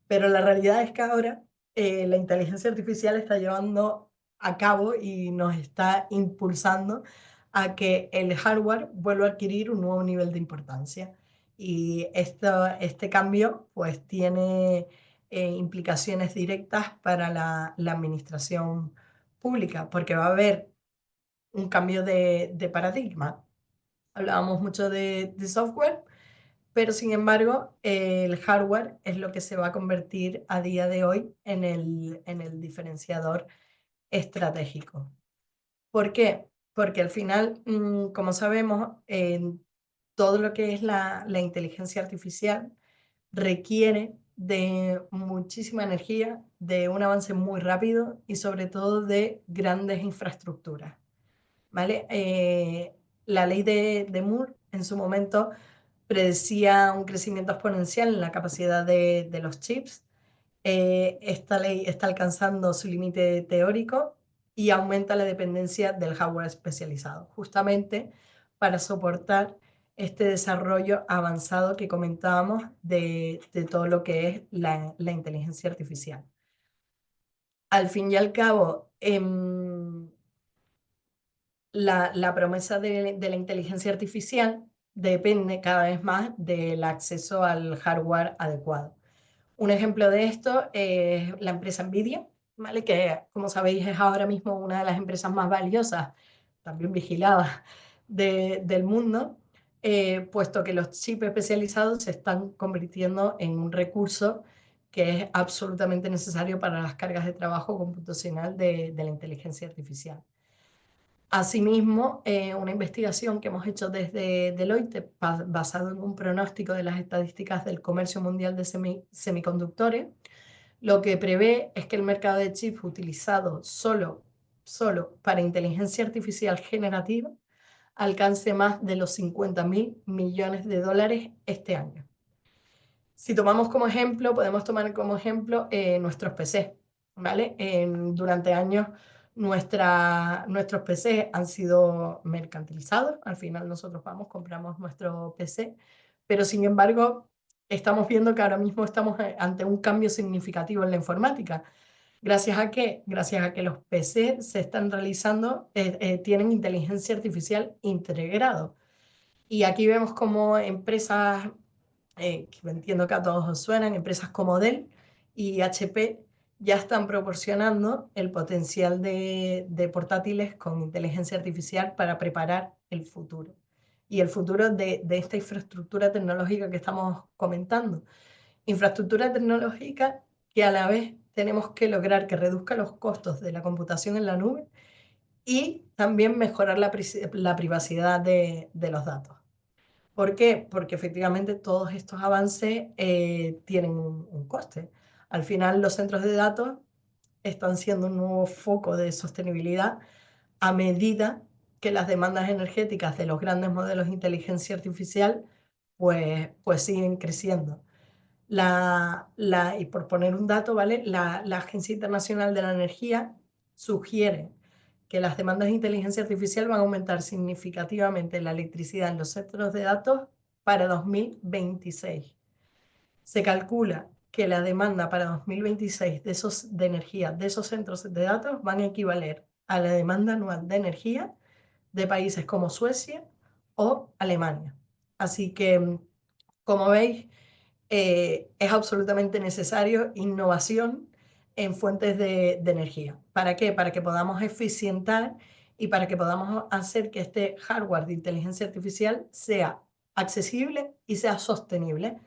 pero la realidad es que ahora la inteligencia artificial está llevando a cabo y nos está impulsando a que el hardware vuelva a adquirir un nuevo nivel de importancia. Y este cambio pues tiene implicaciones directas para la administración pública, porque va a haber un cambio de paradigma. Hablábamos mucho de software, pero sin embargo, el hardware es lo que se va a convertir a día de hoy en el diferenciador estratégico. ¿Por qué? Porque al final, como sabemos, todo lo que es la inteligencia artificial requiere de muchísima energía, de un avance muy rápido y sobre todo de grandes infraestructuras. ¿Vale? La ley de Moore en su momento predecía un crecimiento exponencial en la capacidad de los chips. Esta ley está alcanzando su límite teórico y aumenta la dependencia del hardware especializado, justamente para soportar este desarrollo avanzado que comentábamos de todo lo que es la inteligencia artificial. Al fin y al cabo, la promesa de la inteligencia artificial depende cada vez más del acceso al hardware adecuado. Un ejemplo de esto es la empresa Nvidia, ¿vale? Que, como sabéis, es ahora mismo una de las empresas más valiosas, también vigiladas, del mundo, puesto que los chips especializados se están convirtiendo en un recurso que es absolutamente necesario para las cargas de trabajo computacional de la inteligencia artificial. Asimismo, una investigación que hemos hecho desde Deloitte, basado en un pronóstico de las estadísticas del comercio mundial de semiconductores, lo que prevé es que el mercado de chips utilizado solo para inteligencia artificial generativa alcance más de los 50.000 millones de dólares este año. Si tomamos como ejemplo, podemos tomar como ejemplo nuestros PC, ¿vale? Durante años nuestros PC han sido mercantilizados, al final nosotros vamos, compramos nuestro PC, pero sin embargo estamos viendo que ahora mismo estamos ante un cambio significativo en la informática. ¿Gracias a qué? Gracias a que los PC se están realizando, tienen inteligencia artificial integrado. Y aquí vemos como empresas que entiendo que a todos os suenan, empresas como Dell y HP, ya están proporcionando el potencial de portátiles con inteligencia artificial para preparar el futuro. Y el futuro de esta infraestructura tecnológica que estamos comentando. Infraestructura tecnológica que a la vez tenemos que lograr que reduzca los costos de la computación en la nube y también mejorar la privacidad de los datos. ¿Por qué? Porque efectivamente todos estos avances tienen un coste. Al final, los centros de datos están siendo un nuevo foco de sostenibilidad a medida que las demandas energéticas de los grandes modelos de inteligencia artificial pues siguen creciendo. Y por poner un dato, ¿vale? La Agencia Internacional de la Energía sugiere que las demandas de inteligencia artificial van a aumentar significativamente la electricidad en los centros de datos para 2026. Se calcula que la demanda para 2026 de energía de esos centros de datos van a equivaler a la demanda anual de energía de países como Suecia o Alemania. Así que, como veis, es absolutamente necesario innovación en fuentes de energía. ¿Para qué? Para que podamos eficientar y para que podamos hacer que este hardware de inteligencia artificial sea accesible y sea sostenible,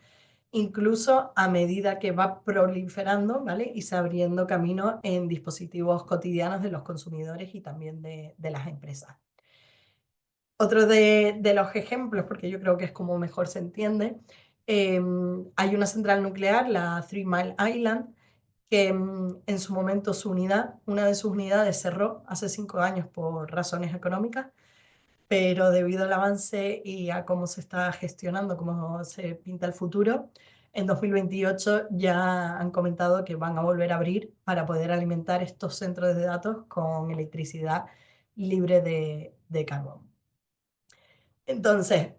incluso a medida que va proliferando, ¿vale? Y se abriendo camino en dispositivos cotidianos de los consumidores y también de las empresas. Otro de los ejemplos, porque yo creo que es como mejor se entiende, hay una central nuclear, la Three Mile Island, que en su momento una de sus unidades cerró hace 5 años por razones económicas, pero debido al avance y a cómo se está gestionando, cómo se pinta el futuro, en 2028 ya han comentado que van a volver a abrir para poder alimentar estos centros de datos con electricidad libre de carbón. Entonces,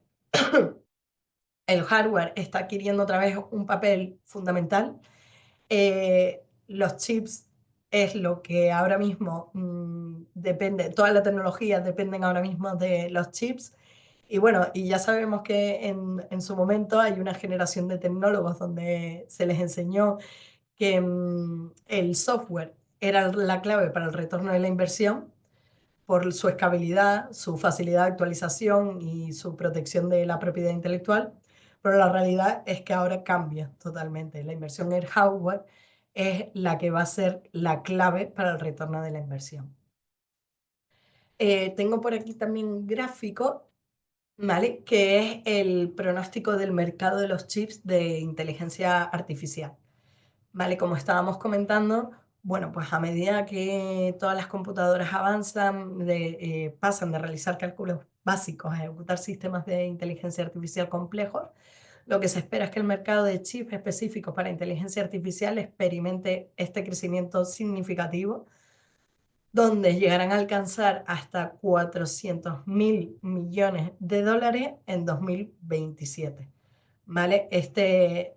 el hardware está adquiriendo otra vez un papel fundamental. Los chips es lo que ahora mismo depende, toda la tecnología dependen ahora mismo de los chips. Y bueno, y ya sabemos que en su momento hay una generación de tecnólogos donde se les enseñó que el software era la clave para el retorno de la inversión por su escalabilidad, su facilidad de actualización y su protección de la propiedad intelectual, pero la realidad es que ahora cambia totalmente. La inversión en hardware es la que va a ser la clave para el retorno de la inversión. Tengo por aquí también un gráfico, ¿vale? Que es el pronóstico del mercado de los chips de inteligencia artificial. ¿Vale? Como estábamos comentando, bueno, pues a medida que todas las computadoras avanzan, pasan de realizar cálculos básicos a ejecutar sistemas de inteligencia artificial complejos, lo que se espera es que el mercado de chips específicos para inteligencia artificial experimente este crecimiento significativo, donde llegarán a alcanzar hasta 400.000 millones de dólares en 2027. ¿Vale?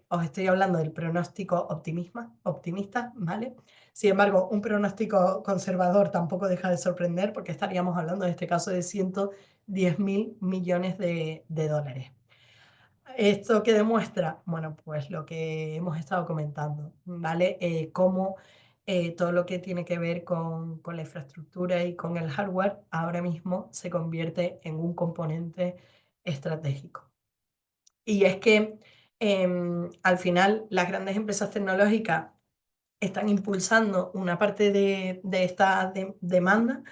Os estoy hablando del pronóstico optimista, ¿vale? Sin embargo, un pronóstico conservador tampoco deja de sorprender porque estaríamos hablando en este caso de 110.000 millones de dólares. ¿Esto qué demuestra? Bueno, pues lo que hemos estado comentando, ¿vale? Cómo todo lo que tiene que ver con la infraestructura y con el hardware ahora mismo se convierte en un componente estratégico. Y es que al final las grandes empresas tecnológicas están impulsando una parte de esta demanda,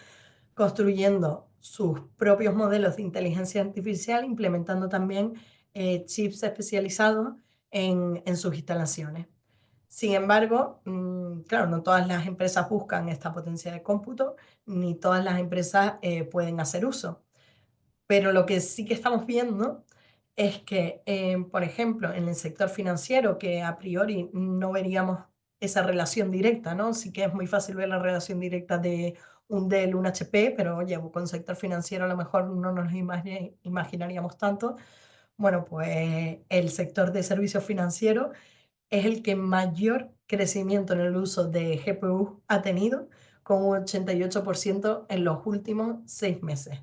construyendo sus propios modelos de inteligencia artificial, implementando también chips especializados en sus instalaciones. Sin embargo, claro, no todas las empresas buscan esta potencia de cómputo, ni todas las empresas pueden hacer uso. Pero lo que sí que estamos viendo es que, por ejemplo, en el sector financiero, que a priori no veríamos esa relación directa, ¿no? Sí que es muy fácil ver la relación directa de un Dell, un HP, pero oye, con sector financiero a lo mejor no nos imaginaríamos tanto. Bueno, pues el sector de servicios financieros es el que mayor crecimiento en el uso de GPU ha tenido, con un 88% en los últimos 6 meses.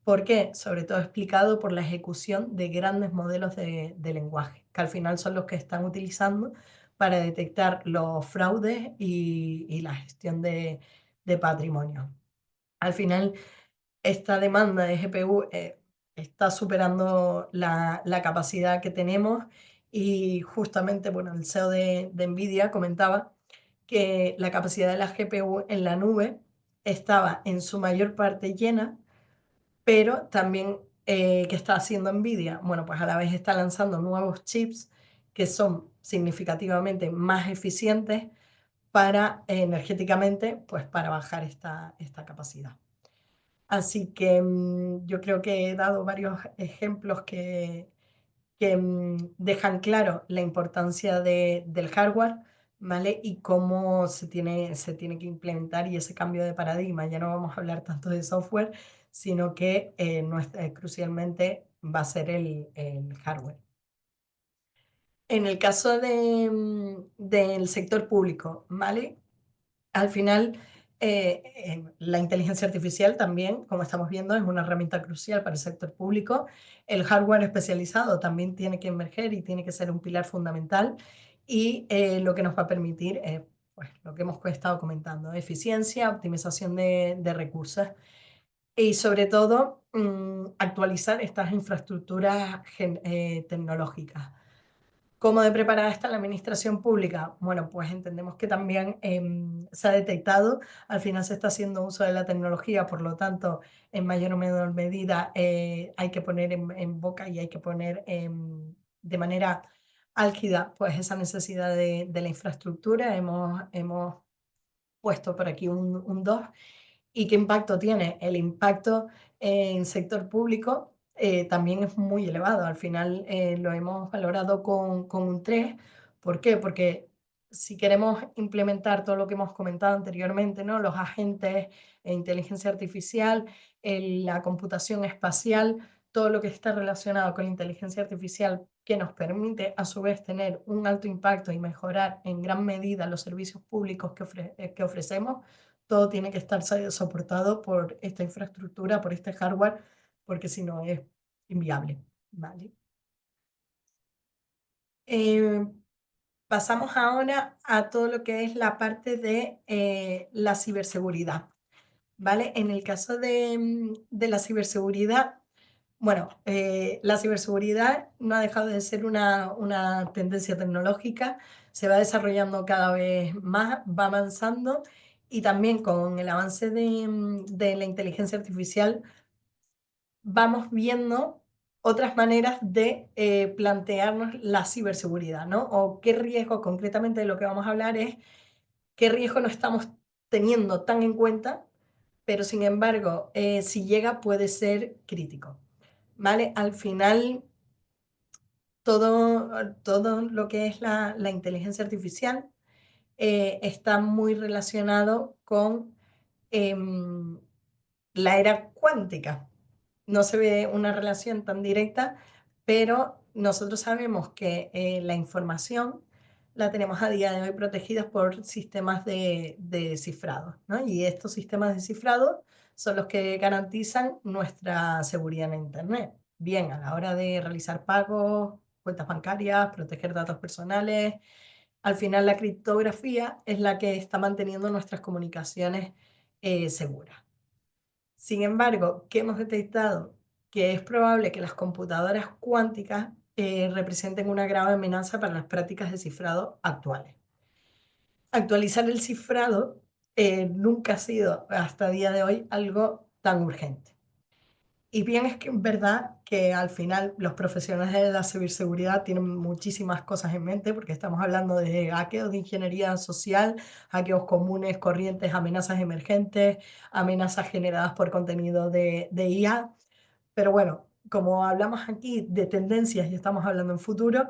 ¿Por qué? Sobre todo explicado por la ejecución de grandes modelos de lenguaje, que al final son los que están utilizando para detectar los fraudes y la gestión de patrimonio. Al final, esta demanda de GPU está superando la capacidad que tenemos y justamente, bueno, el CEO de NVIDIA comentaba que la capacidad de la GPU en la nube estaba en su mayor parte llena, pero también ¿qué está haciendo NVIDIA? Bueno, pues a la vez está lanzando nuevos chips que son significativamente más eficientes para energéticamente, pues para bajar esta capacidad. Así que yo creo que he dado varios ejemplos que dejan claro la importancia del hardware, ¿vale? Y cómo se tiene que implementar y ese cambio de paradigma. Ya no vamos a hablar tanto de software, sino que crucialmente va a ser el hardware. En el caso del sector público, ¿vale? Al final, la inteligencia artificial también, como estamos viendo, es una herramienta crucial para el sector público. El hardware especializado también tiene que emerger y tiene que ser un pilar fundamental. Y lo que nos va a permitir, pues, lo que hemos estado comentando, eficiencia, optimización de recursos y sobre todo actualizar estas infraestructuras tecnológicas. ¿Cómo de preparada está la administración pública? Bueno, pues entendemos que también se ha detectado, al final se está haciendo uso de la tecnología, por lo tanto, en mayor o menor medida hay que poner en boca y hay que poner de manera álgida pues esa necesidad de la infraestructura. Hemos puesto por aquí un 2. ¿Y qué impacto tiene? El impacto en sector público también es muy elevado. Al final lo hemos valorado con un 3. ¿Por qué? Porque si queremos implementar todo lo que hemos comentado anteriormente, ¿no? Los agentes, inteligencia artificial, la computación espacial, todo lo que está relacionado con la inteligencia artificial que nos permite a su vez tener un alto impacto y mejorar en gran medida los servicios públicos que ofrecemos, todo tiene que estar soportado por esta infraestructura, por este hardware, porque si no es inviable, ¿vale? Eh, Pasamos ahora a todo lo que es la parte de la ciberseguridad, ¿vale? En el caso de la ciberseguridad, bueno, la ciberseguridad no ha dejado de ser una tendencia tecnológica, se va desarrollando cada vez más, va avanzando y también con el avance de la inteligencia artificial vamos viendo otras maneras de plantearnos la ciberseguridad, ¿no? O qué riesgo, concretamente de lo que vamos a hablar es qué riesgo no estamos teniendo tan en cuenta, pero sin embargo, si llega puede ser crítico, ¿vale? Al final todo lo que es la inteligencia artificial está muy relacionado con em, la era cuántica. No se ve una relación tan directa, pero nosotros sabemos que la información la tenemos a día de hoy protegidas por sistemas de cifrado, ¿no? Y estos sistemas de cifrado son los que garantizan nuestra seguridad en Internet. Bien, a la hora de realizar pagos, cuentas bancarias, proteger datos personales. Al final, la criptografía es la que está manteniendo nuestras comunicaciones seguras. Sin embargo, ¿qué hemos detectado? Que es probable que las computadoras cuánticas representen una grave amenaza para las prácticas de cifrado actuales. Actualizar el cifrado nunca ha sido hasta el día de hoy algo tan urgente. Y bien es que es verdad que al final los profesionales de la ciberseguridad tienen muchísimas cosas en mente porque estamos hablando de hackeos de ingeniería social, hackeos comunes, corrientes, amenazas emergentes, amenazas generadas por contenido de IA. Pero bueno, como hablamos aquí de tendencias y estamos hablando en futuro,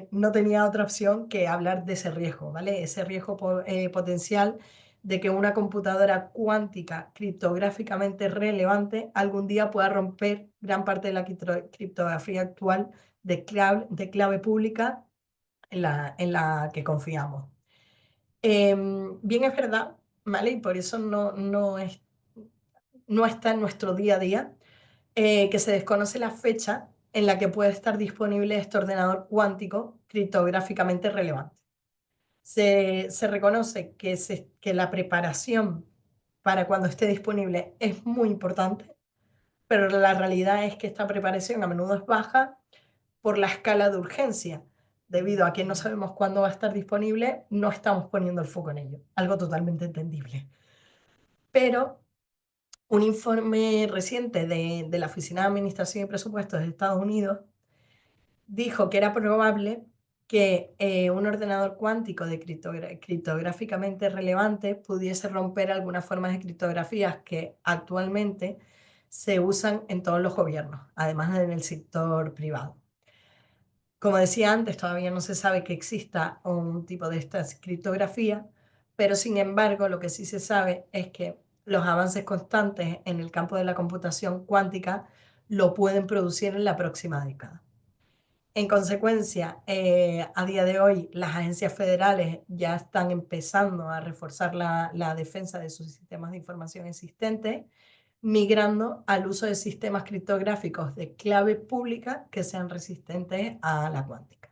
no tenía otra opción que hablar de ese riesgo, ¿vale? Ese riesgo potencial de que una computadora cuántica criptográficamente relevante algún día pueda romper gran parte de la criptografía actual de clave pública en la que confiamos. Bien es verdad, ¿vale? Y por eso no está en nuestro día a día, que se desconoce la fecha en la que puede estar disponible este ordenador cuántico criptográficamente relevante. Se reconoce que la preparación para cuando esté disponible es muy importante, pero la realidad es que esta preparación a menudo es baja por la escala de urgencia. Debido a que no sabemos cuándo va a estar disponible, no estamos poniendo el foco en ello, algo totalmente entendible. Pero un informe reciente de la Oficina de Administración y Presupuestos de Estados Unidos dijo que era probable que un ordenador cuántico de criptográficamente relevante pudiese romper algunas formas de criptografías que actualmente se usan en todos los gobiernos, además en el sector privado. Como decía antes, todavía no se sabe que exista un tipo de esta criptografía, pero sin embargo lo que sí se sabe es que los avances constantes en el campo de la computación cuántica lo pueden producir en la próxima década. En consecuencia, a día de hoy las agencias federales ya están empezando a reforzar la defensa de sus sistemas de información existentes, migrando al uso de sistemas criptográficos de clave pública que sean resistentes a la cuántica.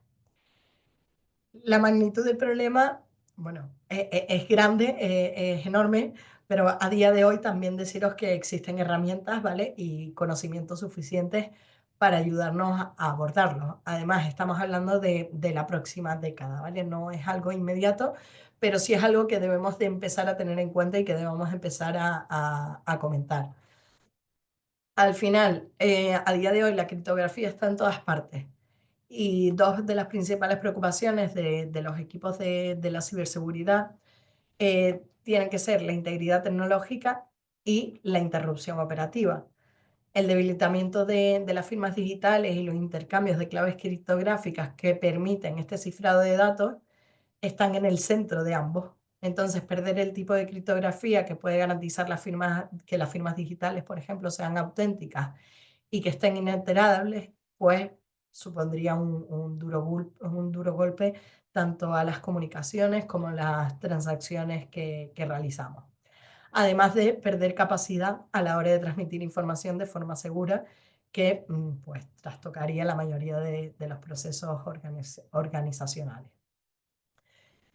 La magnitud del problema, bueno, es grande, es enorme, pero a día de hoy también deciros que existen herramientas, ¿vale? Y conocimientos suficientes para ayudarnos a abordarlo. Además, estamos hablando de la próxima década, ¿vale? No es algo inmediato, pero sí es algo que debemos de empezar a tener en cuenta y que debemos empezar a comentar. Al final, a día de hoy la criptografía está en todas partes. Y dos de las principales preocupaciones de los equipos de la ciberseguridad tienen que ser la integridad tecnológica y la interrupción operativa. El debilitamiento de las firmas digitales y los intercambios de claves criptográficas que permiten este cifrado de datos están en el centro de ambos. Entonces, perder el tipo de criptografía que puede garantizar que las firmas digitales, por ejemplo, sean auténticas y que estén inalterables, pues supondría un duro golpe tanto a las comunicaciones como a las transacciones que realizamos. Además de perder capacidad a la hora de transmitir información de forma segura, que pues trastocaría la mayoría de los procesos organizacionales.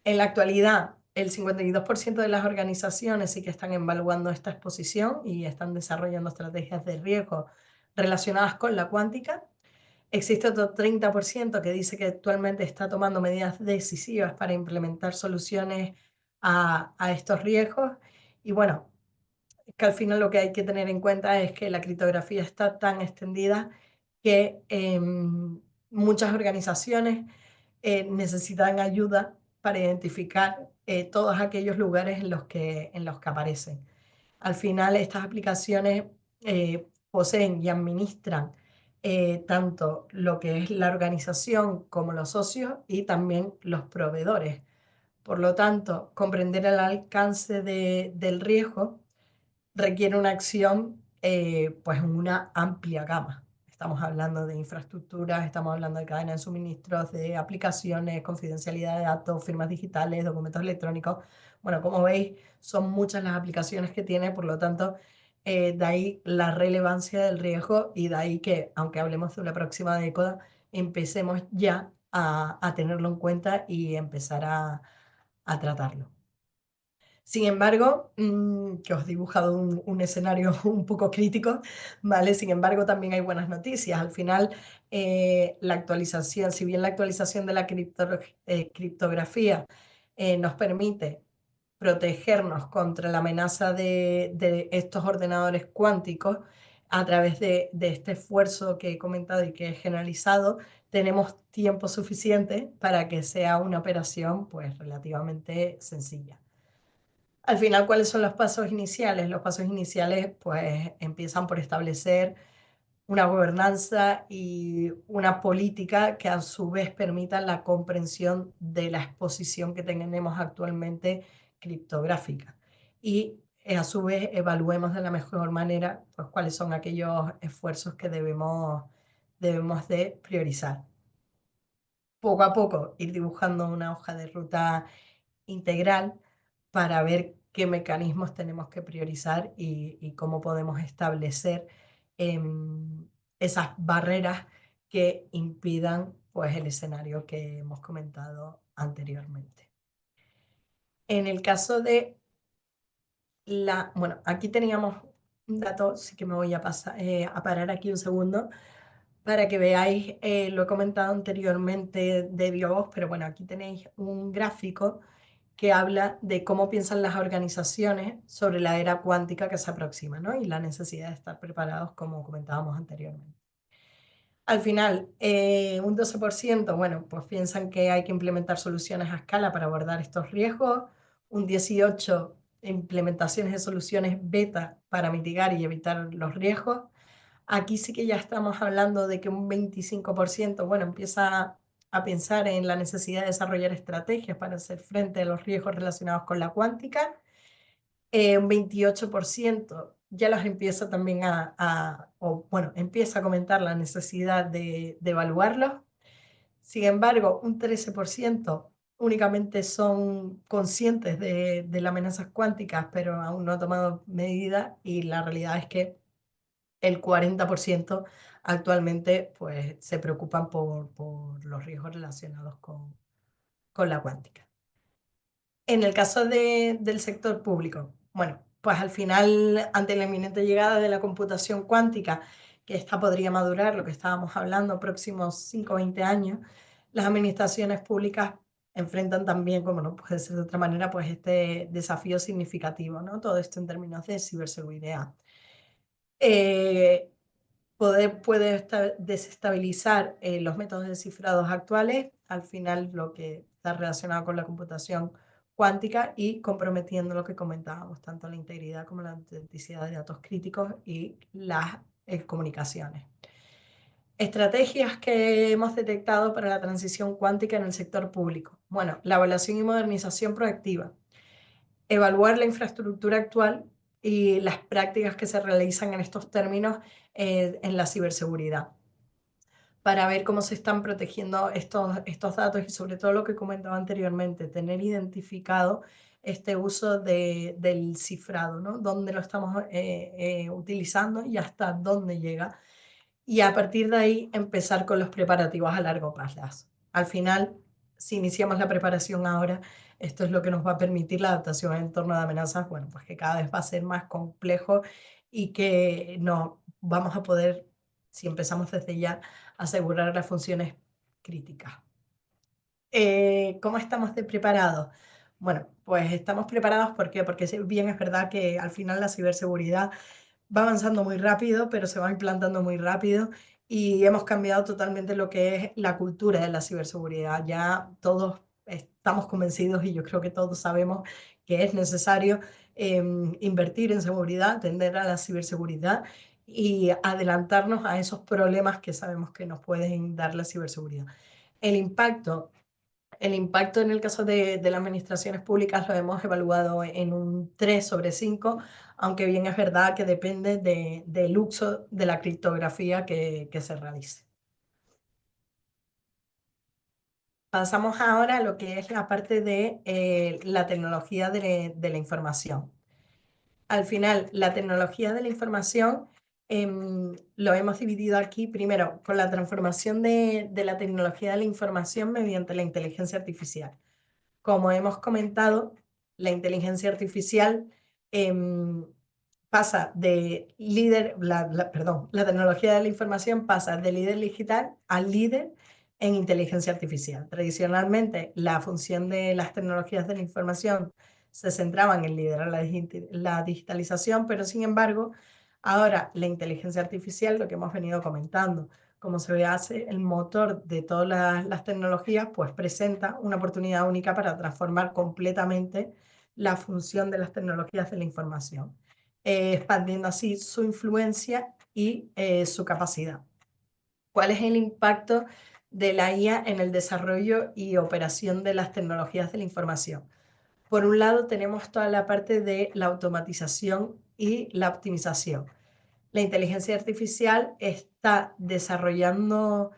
En la actualidad, el 52% de las organizaciones sí que están evaluando esta exposición y están desarrollando estrategias de riesgo relacionadas con la cuántica. Existe otro 30% que dice que actualmente está tomando medidas decisivas para implementar soluciones a estos riesgos. Y bueno, que al final lo que hay que tener en cuenta es que la criptografía está tan extendida que muchas organizaciones necesitan ayuda para identificar todos aquellos lugares en los que aparecen. Al final, estas aplicaciones poseen y administran tanto lo que es la organización como los socios y también los proveedores. Por lo tanto, comprender el alcance del riesgo requiere una acción pues en una amplia gama. Estamos hablando de infraestructuras, estamos hablando de cadenas de suministros, de aplicaciones, confidencialidad de datos, firmas digitales, documentos electrónicos. Bueno, como veis, son muchas las aplicaciones que tiene, por lo tanto, de ahí la relevancia del riesgo y de ahí que, aunque hablemos de una próxima década, empecemos ya a tenerlo en cuenta y empezar a tratarlo. Sin embargo, que os he dibujado un escenario un poco crítico, ¿vale? Sin embargo, también hay buenas noticias. Al final, la actualización, si bien la actualización de la criptografía nos permite protegernos contra la amenaza de estos ordenadores cuánticos a través de este esfuerzo que he comentado y que he generalizado, tenemos tiempo suficiente para que sea una operación pues relativamente sencilla. Al final, ¿cuáles son los pasos iniciales? Los pasos iniciales pues empiezan por establecer una gobernanza y una política que a su vez permitan la comprensión de la exposición que tenemos actualmente criptográfica. Y a su vez evaluemos de la mejor manera pues, cuáles son aquellos esfuerzos que debemos de priorizar. Poco a poco ir dibujando una hoja de ruta integral para ver qué mecanismos tenemos que priorizar y cómo podemos establecer esas barreras que impidan pues, el escenario que hemos comentado anteriormente. En el caso de bueno, aquí teníamos un dato, sí que me voy a pasar, a parar aquí un segundo para que veáis, lo he comentado anteriormente de BioVox, pero bueno, aquí tenéis un gráfico que habla de cómo piensan las organizaciones sobre la era cuántica que se aproxima, ¿no? Y la necesidad de estar preparados, como comentábamos anteriormente. Al final, un 12%, bueno, pues piensan que hay que implementar soluciones a escala para abordar estos riesgos, un 18% implementaciones de soluciones beta para mitigar y evitar los riesgos. Aquí sí que ya estamos hablando de que un 25%, bueno, empieza a pensar en la necesidad de desarrollar estrategias para hacer frente a los riesgos relacionados con la cuántica. Un 28% ya los empieza también o bueno, empieza a comentar la necesidad de evaluarlos. Sin embargo, un 13% únicamente son conscientes de las amenazas cuánticas, pero aún no han tomado medidas, y la realidad es que el 40% actualmente pues, se preocupan por los riesgos relacionados con la cuántica. En el caso del sector público, bueno, pues al final, ante la inminente llegada de la computación cuántica, que esta podría madurar, lo que estábamos hablando, próximos 5 o 20 años, las administraciones públicas enfrentan también, como no puede ser de otra manera, pues este desafío significativo, ¿no? Todo esto en términos de ciberseguridad. Eh, puede desestabilizar los métodos de cifrados actuales, al final lo que está relacionado con la computación cuántica, y comprometiendo lo que comentábamos, tanto la integridad como la autenticidad de datos críticos y las comunicaciones. Estrategias que hemos detectado para la transición cuántica en el sector público. Bueno, la evaluación y modernización proactiva, evaluar la infraestructura actual y las prácticas que se realizan en estos términos en la ciberseguridad, para ver cómo se están protegiendo estos datos, y sobre todo lo que comentaba anteriormente, tener identificado este uso del cifrado, ¿no? Dónde lo estamos utilizando y hasta dónde llega. Y a partir de ahí empezar con los preparativos a largo plazo. Al final, si iniciamos la preparación ahora, esto es lo que nos va a permitir la adaptación en entorno de amenazas, bueno, pues que cada vez va a ser más complejo, y que no vamos a poder, si empezamos desde ya, asegurar las funciones críticas. ¿Cómo estamos de preparados? Bueno, pues estamos preparados, ¿por qué? Porque bien es verdad que al final la ciberseguridad va avanzando muy rápido, pero se va implantando muy rápido, y hemos cambiado totalmente lo que es la cultura de la ciberseguridad. Ya todos estamos convencidos, y yo creo que todos sabemos que es necesario invertir en seguridad, atender a la ciberseguridad y adelantarnos a esos problemas que sabemos que nos pueden dar la ciberseguridad. El impacto el impacto en el caso de las administraciones públicas lo hemos evaluado en un 3/5, aunque bien es verdad que depende del uso de la criptografía que se realice. Pasamos ahora a lo que es la parte de la tecnología de la información. Al final, la tecnología de la información lo hemos dividido aquí primero con la transformación de la tecnología de la información mediante la inteligencia artificial. Como hemos comentado, la inteligencia artificial em, pasa de la tecnología de la información pasa de líder digital a líder en inteligencia artificial. Tradicionalmente, la función de las tecnologías de la información se centraban en liderar la digitalización, pero sin embargo, ahora la inteligencia artificial, lo que hemos venido comentando, como se hace el motor de todas las tecnologías, pues presenta una oportunidad única para transformar completamente la función de las tecnologías de la información, expandiendo así su influencia y su capacidad. ¿Cuál es el impacto de la IA en el desarrollo y operación de las tecnologías de la información? Por un lado, tenemos toda la parte de la automatización y la optimización. La inteligencia artificial está revolucionando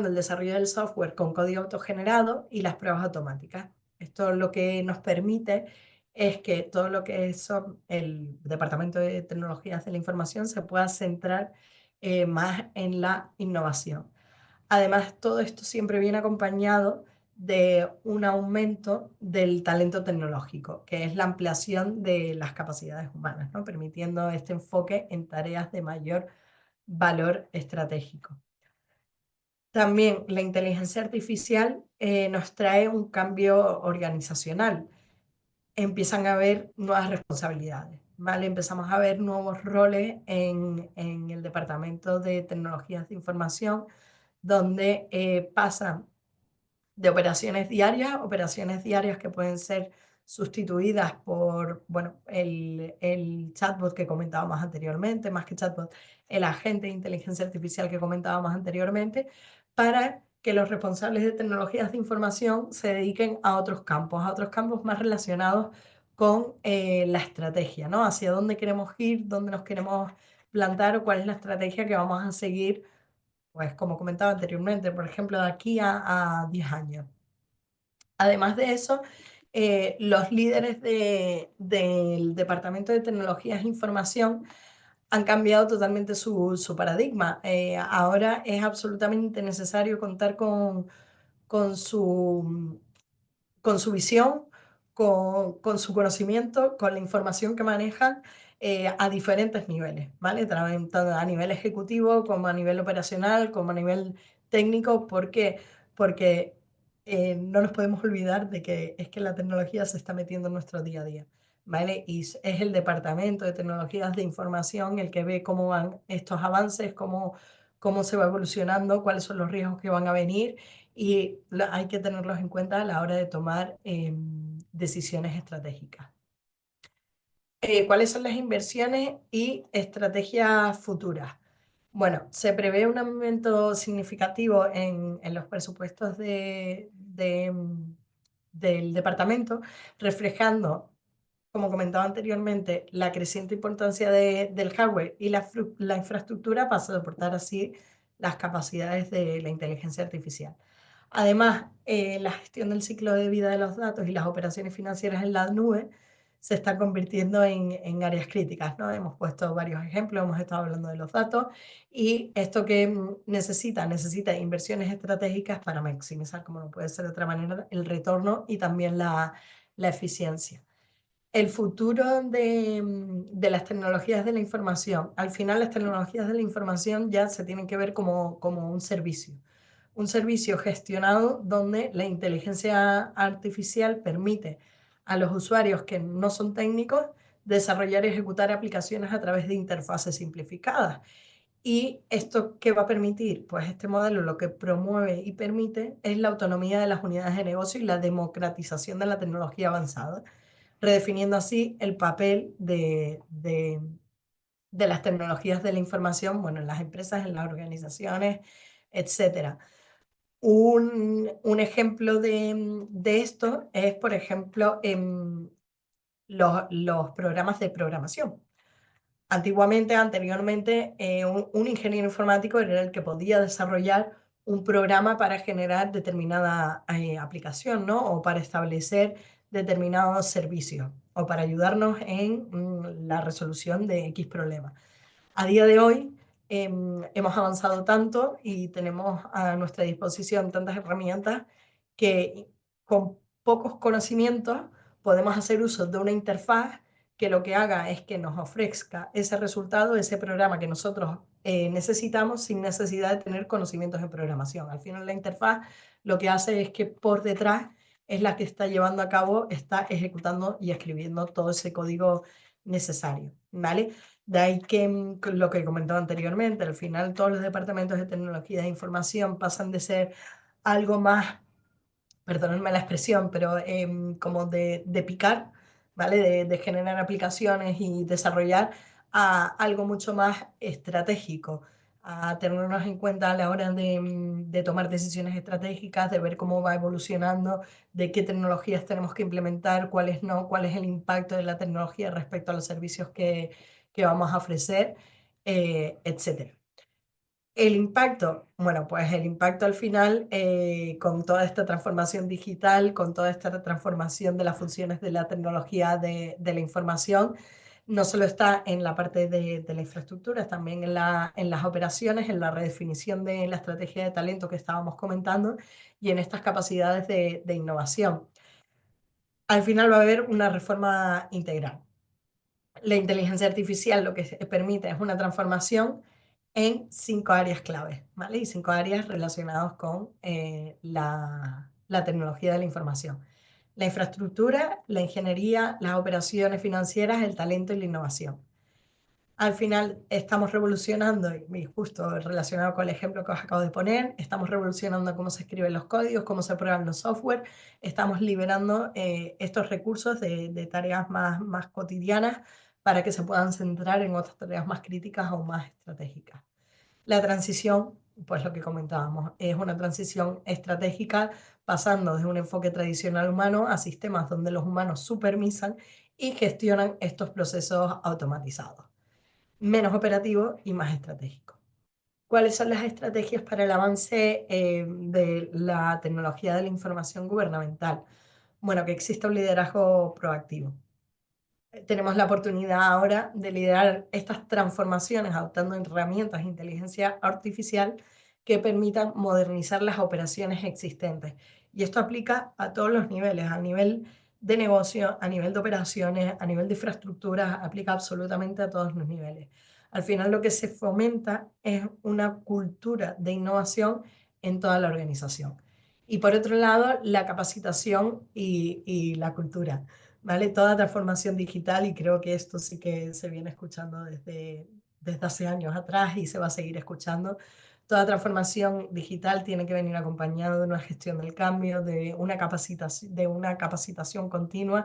el desarrollo del software con código autogenerado y las pruebas automáticas. Esto lo que nos permite es que todo lo que son el Departamento de Tecnologías de la Información se pueda centrar más en la innovación. Además, todo esto siempre viene acompañado de un aumento del talento tecnológico, que es la ampliación de las capacidades humanas, ¿no? Permitiendo este enfoque en tareas de mayor valor estratégico. También la inteligencia artificial nos trae un cambio organizacional. Empiezan a haber nuevas responsabilidades, ¿vale? Empezamos a ver nuevos roles en el Departamento de Tecnologías de Información, donde pasan de operaciones diarias que pueden ser sustituidas por, bueno, el chatbot que comentábamos anteriormente, más que chatbot, el agente de inteligencia artificial que comentábamos anteriormente, para que los responsables de tecnologías de información se dediquen a otros campos más relacionados con la estrategia, ¿no? Hacia dónde queremos ir, dónde nos queremos plantar o cuál es la estrategia que vamos a seguir, pues como comentaba anteriormente, por ejemplo, de aquí a 10 años. Además de eso, los líderes del Departamento de Tecnologías e Información han cambiado totalmente su paradigma. Ahora es absolutamente necesario contar con su con su visión, con su conocimiento, con la información que manejan a diferentes niveles, ¿vale? Tanto a nivel ejecutivo como a nivel operacional, como a nivel técnico. ¿Por qué? Porque no nos podemos olvidar de que es que la tecnología se está metiendo en nuestro día a día, ¿vale? Y es el Departamento de Tecnologías de Información el que ve cómo van estos avances, cómo se va evolucionando, cuáles son los riesgos que van a venir y hay que tenerlos en cuenta a la hora de tomar decisiones estratégicas. ¿Cuáles son las inversiones y estrategias futuras? Bueno, se prevé un aumento significativo en los presupuestos del departamento, reflejando, como comentaba anteriormente, la creciente importancia del hardware y la infraestructura para soportar así las capacidades de la inteligencia artificial. Además, la gestión del ciclo de vida de los datos y las operaciones financieras en la nube se están convirtiendo en áreas críticas, ¿no? Hemos puesto varios ejemplos, hemos estado hablando de los datos y esto que necesita inversiones estratégicas para maximizar, como no puede ser de otra manera, el retorno y también la eficiencia. El futuro de las tecnologías de la información. Al final, las tecnologías de la información ya se tienen que ver como un servicio gestionado donde la inteligencia artificial permite a los usuarios que no son técnicos desarrollar y ejecutar aplicaciones a través de interfaces simplificadas. ¿Y esto qué va a permitir? Pues este modelo lo que promueve y permite es la autonomía de las unidades de negocio y la democratización de la tecnología avanzada, redefiniendo así el papel de las tecnologías de la información, bueno, en las empresas, en las organizaciones, etcétera. Un ejemplo de esto es, por ejemplo, los programas de programación. Anteriormente, un ingeniero informático era el que podía desarrollar un programa para generar determinada aplicación, ¿no? O para establecer determinados servicios o para ayudarnos en la resolución de X problemas. A día de hoy hemos avanzado tanto y tenemos a nuestra disposición tantas herramientas que con pocos conocimientos podemos hacer uso de una interfaz que lo que haga es que nos ofrezca ese resultado, ese programa que nosotros necesitamos sin necesidad de tener conocimientos en programación. Al final la interfaz lo que hace es que por detrás es la que está llevando a cabo, está ejecutando y escribiendo todo ese código necesario, ¿vale? De ahí que lo que comentaba anteriormente, al final todos los departamentos de tecnología de información pasan de ser algo más, perdónenme la expresión, pero como de picar, ¿vale? De generar aplicaciones y desarrollar a algo mucho más estratégico, a tenernos en cuenta a la hora de tomar decisiones estratégicas, de ver cómo va evolucionando, de qué tecnologías tenemos que implementar, cuáles no, cuál es el impacto de la tecnología respecto a los servicios que vamos a ofrecer, etcétera. El impacto, bueno, pues el impacto al final, con toda esta transformación digital, con toda esta transformación de las funciones de la tecnología de la información, no solo está en la parte de la infraestructura, también en las operaciones, en la redefinición de la estrategia de talento que estábamos comentando y en estas capacidades de innovación. Al final va a haber una reforma integral. La inteligencia artificial lo que permite es una transformación en 5 áreas claves, ¿vale? Y 5 áreas relacionadas con la tecnología de la información. La infraestructura, la ingeniería, las operaciones financieras, el talento y la innovación. Al final estamos revolucionando, y justo relacionado con el ejemplo que os acabo de poner, estamos revolucionando cómo se escriben los códigos, cómo se prueban los software, estamos liberando estos recursos de tareas más cotidianas para que se puedan centrar en otras tareas más críticas o más estratégicas. La transición, pues lo que comentábamos, es una transición estratégica pasando de un enfoque tradicional humano a sistemas donde los humanos supervisan y gestionan estos procesos automatizados, menos operativo y más estratégico. ¿Cuáles son las estrategias para el avance de la tecnología de la información gubernamental? Bueno, que exista un liderazgo proactivo. Tenemos la oportunidad ahora de liderar estas transformaciones adoptando herramientas de inteligencia artificial que permitan modernizar las operaciones existentes. Y esto aplica a todos los niveles, a nivel de negocio, a nivel de operaciones, a nivel de infraestructura, aplica absolutamente a todos los niveles. Al final lo que se fomenta es una cultura de innovación en toda la organización. Y por otro lado, la capacitación y la cultura. ¿Vale? Toda transformación digital, y creo que esto sí que se viene escuchando desde hace años atrás y se va a seguir escuchando. Toda transformación digital tiene que venir acompañada de una gestión del cambio, de una capacitación continua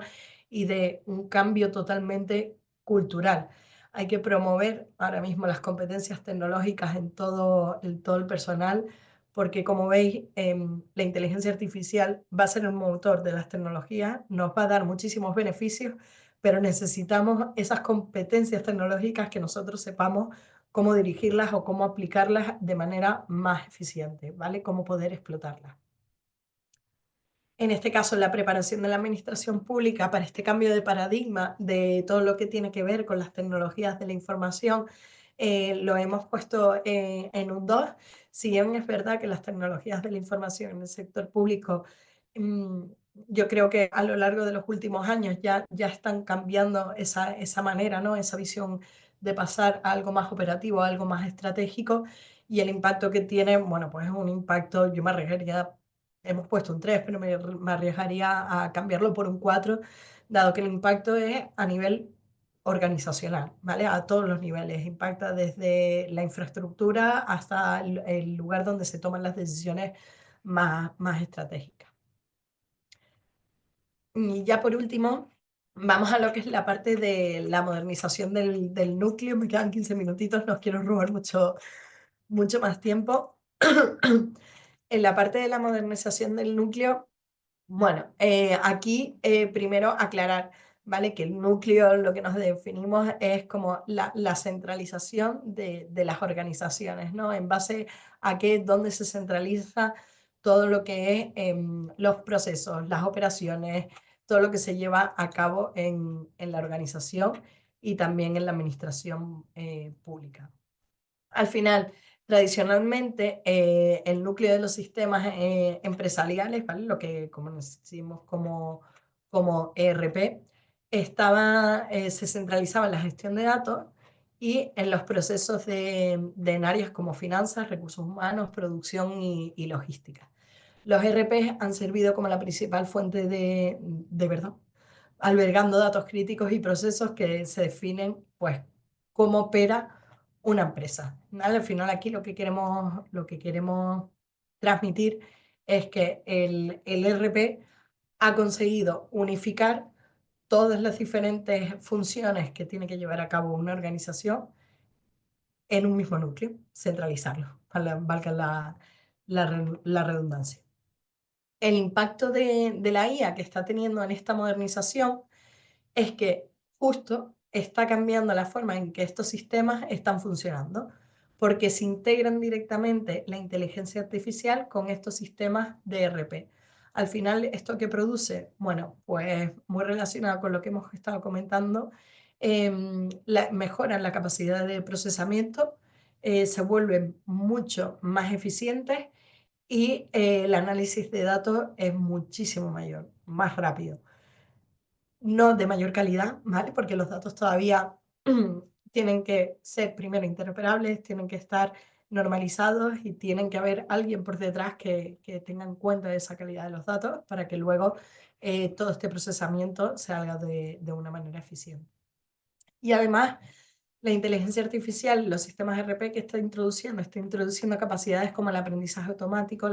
y de un cambio totalmente cultural. Hay que promover ahora mismo las competencias tecnológicas en todo el personal, porque como veis, la inteligencia artificial va a ser el motor de las tecnologías, nos va a dar muchísimos beneficios, pero necesitamos esas competencias tecnológicas que nosotros sepamos cómo dirigirlas o cómo aplicarlas de manera más eficiente, ¿vale? Cómo poder explotarlas. En este caso, la preparación de la administración pública para este cambio de paradigma de todo lo que tiene que ver con las tecnologías de la información, lo hemos puesto en un 2. Si bien es verdad que las tecnologías de la información en el sector público, mm, yo creo que a lo largo de los últimos años ya están cambiando esa manera, ¿no? Esa visión de pasar a algo más operativo, a algo más estratégico, y el impacto que tiene, bueno, pues es un impacto, yo me arriesgaría, hemos puesto un 3, pero me arriesgaría a cambiarlo por un 4, dado que el impacto es a nivel organizacional, ¿vale? A todos los niveles. Impacta desde la infraestructura hasta el lugar donde se toman las decisiones más estratégicas. Y ya por último, vamos a lo que es la parte de la modernización del núcleo. Me quedan 15 minutitos, no os quiero robar mucho más tiempo. En la parte de la modernización del núcleo, bueno, aquí primero aclarar, ¿vale? Que el núcleo, lo que nos definimos es como la centralización de las organizaciones, ¿no? En base a dónde se centraliza todo lo que es los procesos, las operaciones, todo lo que se lleva a cabo en la organización y también en la administración pública. Al final, tradicionalmente, el núcleo de los sistemas empresariales, ¿vale? Lo que como decimos como ERP, se centralizaba en la gestión de datos y en los procesos en áreas como finanzas, recursos humanos, producción y logística. Los ERP han servido como la principal fuente de verdad, albergando datos críticos y procesos que se definen, pues, cómo opera una empresa, ¿vale? Al final aquí lo que queremos transmitir es que el ERP ha conseguido unificar todas las diferentes funciones que tiene que llevar a cabo una organización en un mismo núcleo, centralizarlo, valga la redundancia. El impacto de la IA que está teniendo en esta modernización es que justo está cambiando la forma en que estos sistemas están funcionando, porque se integran directamente la inteligencia artificial con estos sistemas de ERP. Al final, ¿esto qué produce? Bueno, pues muy relacionado con lo que hemos estado comentando, mejoran la capacidad de procesamiento, se vuelven mucho más eficientes y el análisis de datos es muchísimo mayor, más rápido. No de mayor calidad, ¿vale? Porque los datos todavía tienen que ser primero interoperables, tienen que estar normalizados y tienen que haber alguien por detrás que tenga en cuenta esa calidad de los datos para que luego todo este procesamiento se haga de una manera eficiente. Y además, la inteligencia artificial, los sistemas RP que está introduciendo capacidades como el aprendizaje automático,